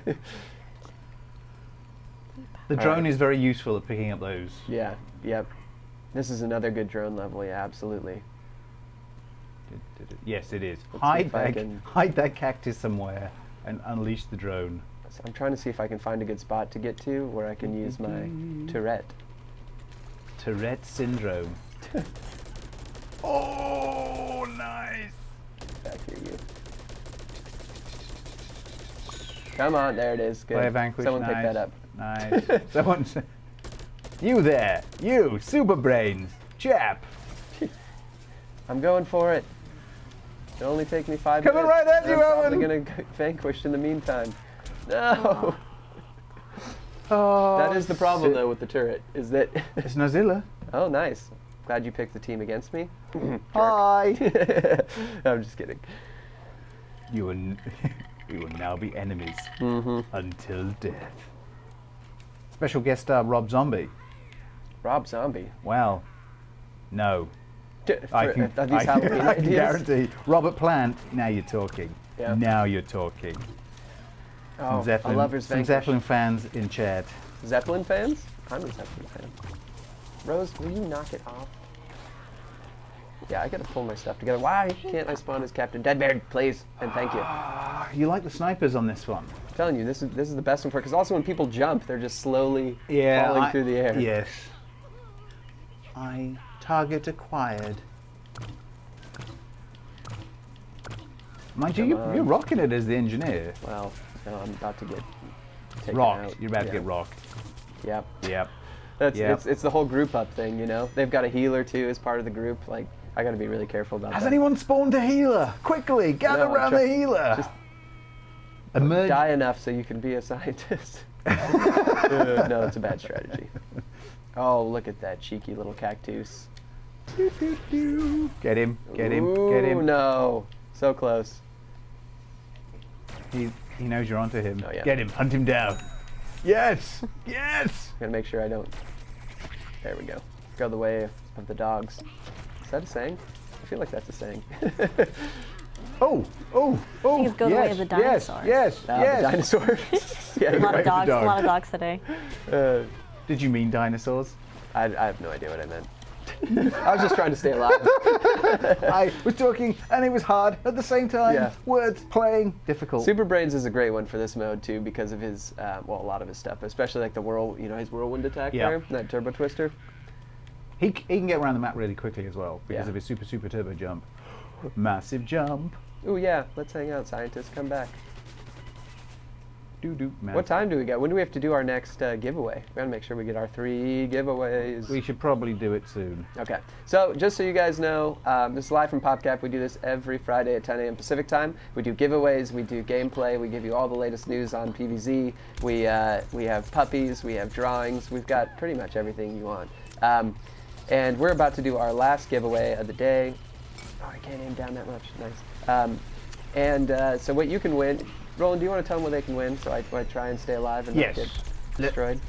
The All drone right. is very useful at picking up those. Yeah, yep. This is another good drone level, yeah, absolutely. Yes, it is. Let's see if I Hide that cactus somewhere and unleash the drone. So I'm trying to see if I can find a good spot to get to where I can use my Tourette. Tourette syndrome. Oh, nice. Back here, you. Come on, there it is. Good. Player vanquish. Someone nice. pick that up. Nice. Someone. You there. You, super brains. Chap. I'm going for it. It'll only take me 5 Coming minutes. right at and you, I'm probably Owen. going to get vanquished in the meantime. No. Oh, That is the problem, though, with the turret, is that... It's Nozilla. Oh, nice. Glad you picked the team against me. Hi. I'm just kidding. You will, we will now be enemies until death. Special guest star Rob Zombie. Rob Zombie. Well, no. Are these Halloween I can ideas? guarantee. Robert Plant. Now you're talking. Yeah. Now you're talking. Oh, Zeppelin, I love his some vanquish. Zeppelin fans in chat. Zeppelin fans? I'm a Zeppelin fan. Rose, will you knock it off? Yeah, I gotta pull my stuff together. Why can't I spawn as Captain Deadbeard, please? And thank you. I'm You like the snipers on this one? telling you, this is the best one for it. Because also when people jump, they're just slowly falling through the air. Yes. Target acquired. Mind you, Come you're on. rocking it as the engineer. Well, no, I'm about to get taken Rocked. out. You're about to Yeah. get rocked. Yep. Yep. That's Yep. it's the whole group up thing, you know. They've got a healer too as part of the group. Like I gotta be really careful about Has that. anyone spawned a healer? Quickly, gather No, around the healer. just Emerge. Die enough so you can be a scientist. No, it's a bad strategy. Oh, look at that cheeky little cactus. Get him, get him, get Ooh, him. No, so close. He knows you're onto him. Oh, yeah. Get him, hunt him down. Yes, yes. Gotta make sure I don't. There we go. Go the way of the dogs. Is that a saying? I feel like that's a saying. Oh, oh, oh. it's go the way of the dinosaurs. Yes, The yes. dinosaur. Yeah, A you're lot right. of dogs. dog. A lot of dogs today. Did you mean dinosaurs? I have no idea what I meant. I was just trying to stay alive. I was talking, and it was hard at the same time. Yeah. Words playing difficult. Super Brains is a great one for this mode too because of his, well, a lot of his stuff, especially like the his whirlwind attack there, that turbo twister. He can get around the map really quickly as well because Yeah. of his super turbo jump. Massive jump. Ooh yeah, let's hang out, scientists. Come back. Doo-doo. What time do we get? When do we have to do our next giveaway? We gotta make sure we get our 3 giveaways. We should probably do it soon. Okay, so just so you guys know, this is live from PopCap. We do this every Friday at 10 a.m. Pacific time. We do giveaways, we do gameplay, we give you all the latest news on PvZ. We have puppies, we have drawings, we've got pretty much everything you want. And we're about to do our last giveaway of the day. Oh, I can't aim down that much. Nice. So what you can win, Roland, do you want to tell them what they can win so I try and stay alive and not get destroyed?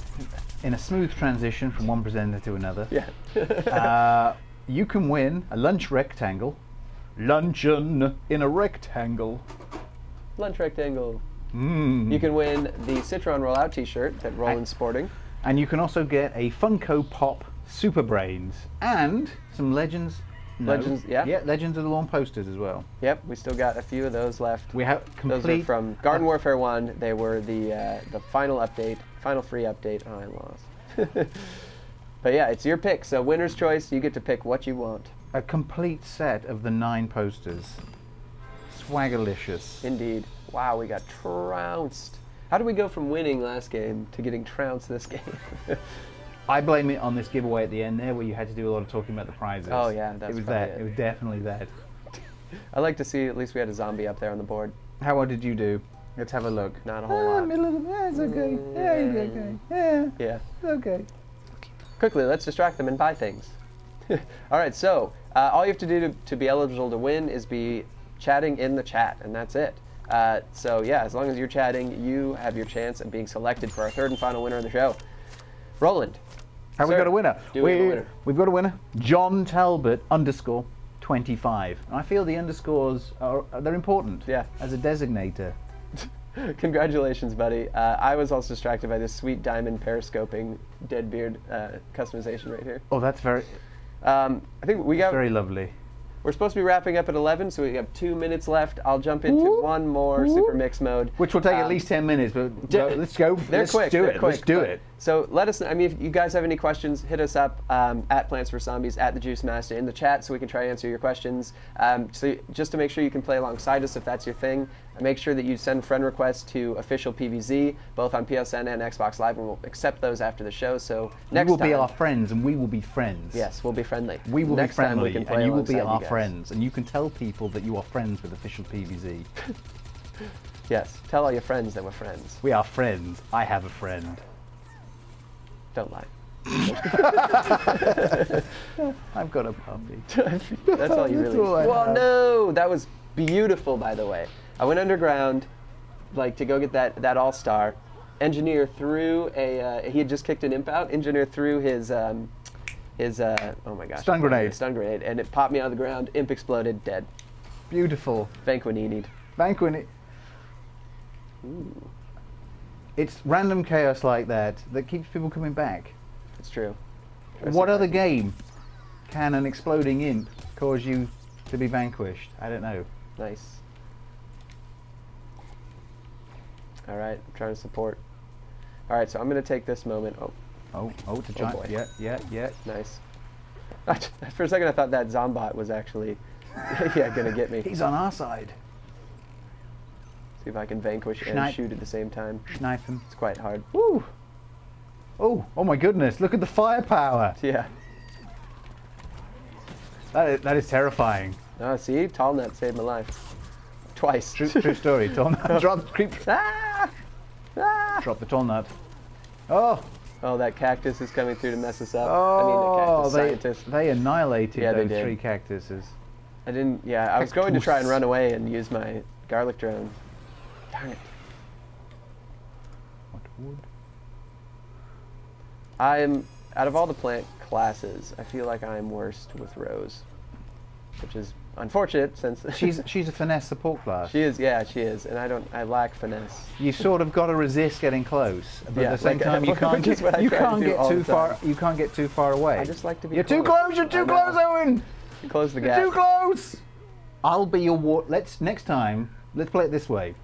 In a smooth transition from one presenter to another, Yeah. you can win a lunch rectangle. Luncheon in a rectangle. Lunch rectangle. Mm. You can win the Citron Rollout t-shirt that Roland's sporting. And you can also get a Funko Pop Super Brains and some Legends. No. Legends, yeah. Yeah, Legends of the Lawn posters as well. Yep, we still got a few of those left. We have Those are complete. from Garden Warfare 1. They were the final update, final free update. Oh, I lost. But yeah, it's your pick. So winner's choice, you get to pick what you want. A complete set of the 9 posters. Swaggerlicious. Indeed. Wow, we got trounced. How did we go from winning last game to getting trounced this game? I blame it on this giveaway at the end there, where you had to do a lot of talking about the prizes. Oh, yeah, that's it was probably that. it. It was definitely that. I like to see at least we had a zombie up there on the board. How well did you do? Let's have a look. Not a whole lot. Middle of the, it's okay. Yeah, it's okay. Yeah, Yeah. it's okay. Quickly, let's distract them and buy things. All right, so all you have to do to be eligible to win is be chatting in the chat, and that's it. So yeah, as long as you're chatting, you have your chance of being selected for our 3rd and final winner of the show. Roland. Have we Sir, got a winner? do we have a winner? We've got a winner. John Talbot _25. And I feel the underscores they're important. Yeah. As a designator. Congratulations, buddy. I was also distracted by this sweet diamond periscoping Deadbeard customization right here. Oh, that's very, I think very lovely. we're supposed to be wrapping up at 11, so we have 2 minutes left. I'll jump into one more super mix mode. Which will take at least 10 minutes, but let's go. They're Let's quick. do they're it. quick, Let's do but- it. So let us know. I mean, if you guys have any questions, hit us up at Plants vs Zombies, at the Juice Master in the chat, so we can try to answer your questions. So just to make sure you can play alongside us if that's your thing, make sure that you send friend requests to official PvZ, both on PSN and Xbox Live, and we'll accept those after the show. So next You will time, be our friends, and we will be friends. yes, we'll be friendly. We will next be friendly, time we can play and you will be alongside our guys. friends, and you can tell people that you are friends with official PvZ. Yes, tell all your friends that we're friends. We are friends. I have a friend. Don't lie. I've got a puppy. That's all you That's really. all I Well, have. no, that was beautiful, by the way. I went underground, like to go get that all-star. Engineer threw a. He had just kicked an imp out. Engineer threw his oh my gosh. Stun grenade. Stun grenade, and it popped me out of the ground. Imp exploded, dead. Beautiful. Vanquinini'd. Banquet. It's random chaos like that that keeps people coming back. It's true. What other game can an exploding imp cause you to be vanquished? I don't know. Nice. All right, I'm trying to support. All right, so I'm gonna take this moment. Oh, It's a giant. boy. Yeah. nice. For a second, I thought that Zombot was actually, gonna get me. He's on our side. See if I can vanquish and Schneid. shoot at the same time. Knife him. It's quite hard. Woo! Oh my goodness! Look at the firepower. Yeah. That is terrifying. Oh, see? Tall net saved my life. Twice. True story. Tall nut. Drop the creep. Ah! Ah! Drop the tall nut. Oh. Oh, that cactus is coming through to mess us up. Oh, I mean, the cactus scientist. they annihilated Yeah, they those did. 3 cactuses. I didn't, yeah, I was going to try and run away and use my garlic drone. Darn it. What wood? I'm, out of all the plant classes, I feel like I'm worst with Rose, which is unfortunate since She's a finesse support class. she is, yeah, she is, and I lack finesse. You sort of got to resist getting close, but Yeah, at the same like, time you can't which is what I you try to can't do get all too the far. time. You can't get too far away. I just like to be You're too close. You're too I know. close, Owen. Close the You're gap. too close. I'll be your next time. Let's play it this way.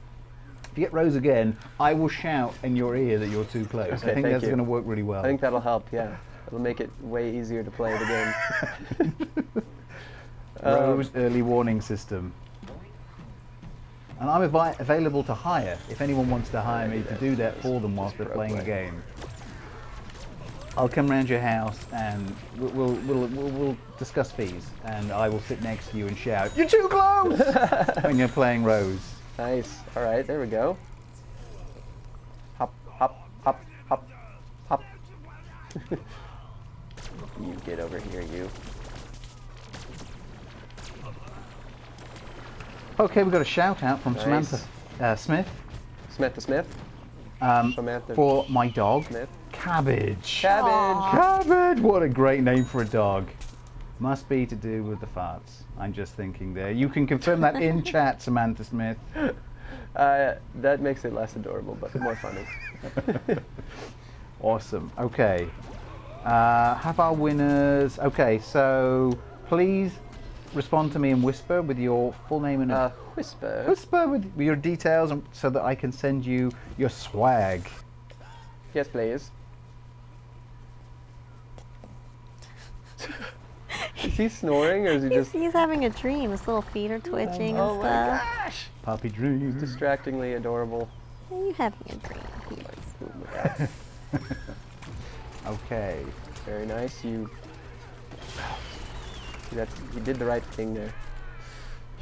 If you get Rose again, I will shout in your ear that you're too close. Okay, I think thank that's you. going to work really well. I think that'll help, yeah. It'll make it way easier to play the game. Rose early warning system. And I'm available to hire if anyone wants to hire me to do that for them whilst they're playing a game. I'll come round your house and we'll discuss fees, and I will sit next to you and shout, "You're too close!" when you're playing Rose. Nice. All right, there we go. Hop, hop, hop, hop, hop. You get over here, you. Okay, we've got a shout out from Nice. Samantha Smith Smith the Smith. Samantha for my dog, Smith. Cabbage. Cabbage. Cabbage! What a great name for a dog. Must be to do with the farts. I'm just thinking there. You can confirm that in chat, Samantha Smith. That makes it less adorable, but more funny. Awesome. Okay. Have our winners. Okay, so please respond to me in whisper with your full name and Whisper. whisper with your details so that I can send you your swag. Yes, please. Is he snoring or is he just? He's having a dream. His little feet are twitching Oh and my stuff. gosh! Puppy dreams. Distractingly adorable. Are you having a dream? He is. Oh my God. Okay. Very nice. You. You did the right thing there.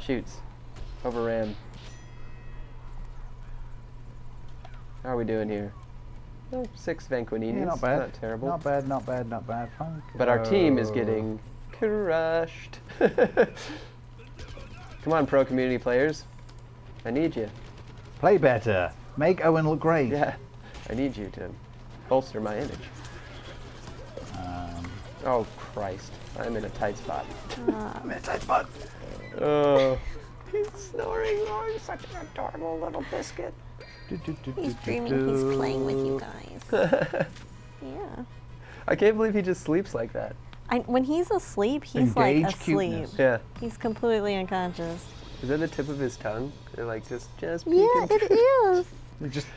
Shoots. Overran. How are we doing here? Oh, 6 Vanquininis. Yeah, not bad. Not terrible. Not bad, not bad, not bad. Fine. But our team is getting crushed. Come on, pro community players. I need you. Play better. Make Owen look great. Yeah, I need you to bolster my image. Oh, Christ. I'm in a tight spot. I'm in a tight spot. Oh. He's snoring. Oh, he's such an adorable little biscuit. He's dreaming he's playing with you guys. Yeah. I can't believe he just sleeps like that. When he's asleep, he's like Engage asleep. cuteness. Yeah. He's completely unconscious. Is that the tip of his tongue? They're like just Yeah, peeking it through. is. Just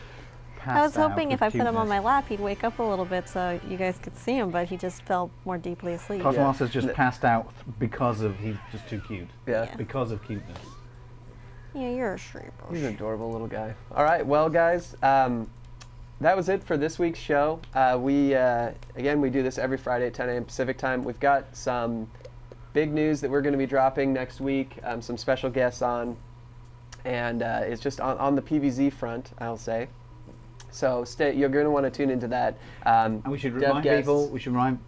I was passed out hoping with if I put him on cuteness. my lap, he'd wake up a little bit so you guys could see him, but he just fell more deeply asleep. Cosmos has just Yeah. passed out because of he's just too cute. Yeah. Yeah. Because of cuteness. Yeah, you're a sheep. He's an adorable little guy. All right, well, guys, that was it for this week's show. Again, we do this every Friday at 10 a.m. Pacific time. We've got some big news that we're going to be dropping next week, some special guests on, and it's just on the PVZ front, I'll say. So you're going to want to tune into that. And we should Dev remind guests- people,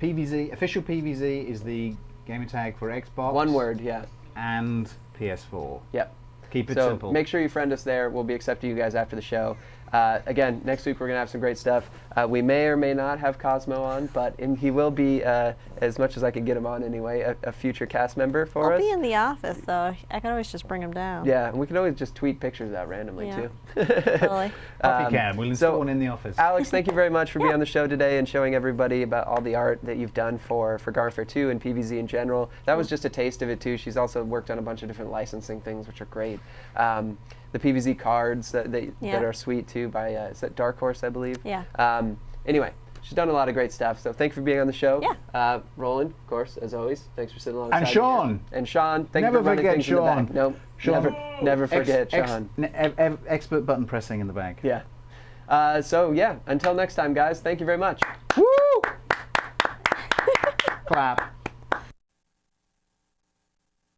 PVZ, official PVZ is the gamer tag for Xbox. One word, yeah. And PS4. Yep. Keep it So simple. make sure you friend us there. We'll be accepting you guys after the show. Again, next week we're going to have some great stuff. We may or may not have Cosmo on, but he will be, as much as I can get him on anyway, a future cast member for I'll us. be in the office, though. I can always just bring him down. Yeah, and we can always just tweet pictures out randomly, Yeah. too. Totally. Puppy cam. We'll install so, one in the office. Alex, thank you very much for being on the show today and showing everybody about all the art that you've done for Garfair 2 and PVZ in general. That was just a taste of it, too. She's also worked on a bunch of different licensing things, which are great. The PVZ cards that are sweet, too, by, is that Dark Horse, I believe? Yeah. Anyway, she's done a lot of great stuff, so thanks for being on the show. Yeah. Roland, of course, as always. Thanks for sitting alongside And me. Sean. And Sean. Thank Never you for running forget things in the Sean. back. No, Sean. never forget Sean. Expert button pressing in the back. Yeah. So, yeah, until next time, guys, thank you very much. Woo! Clap.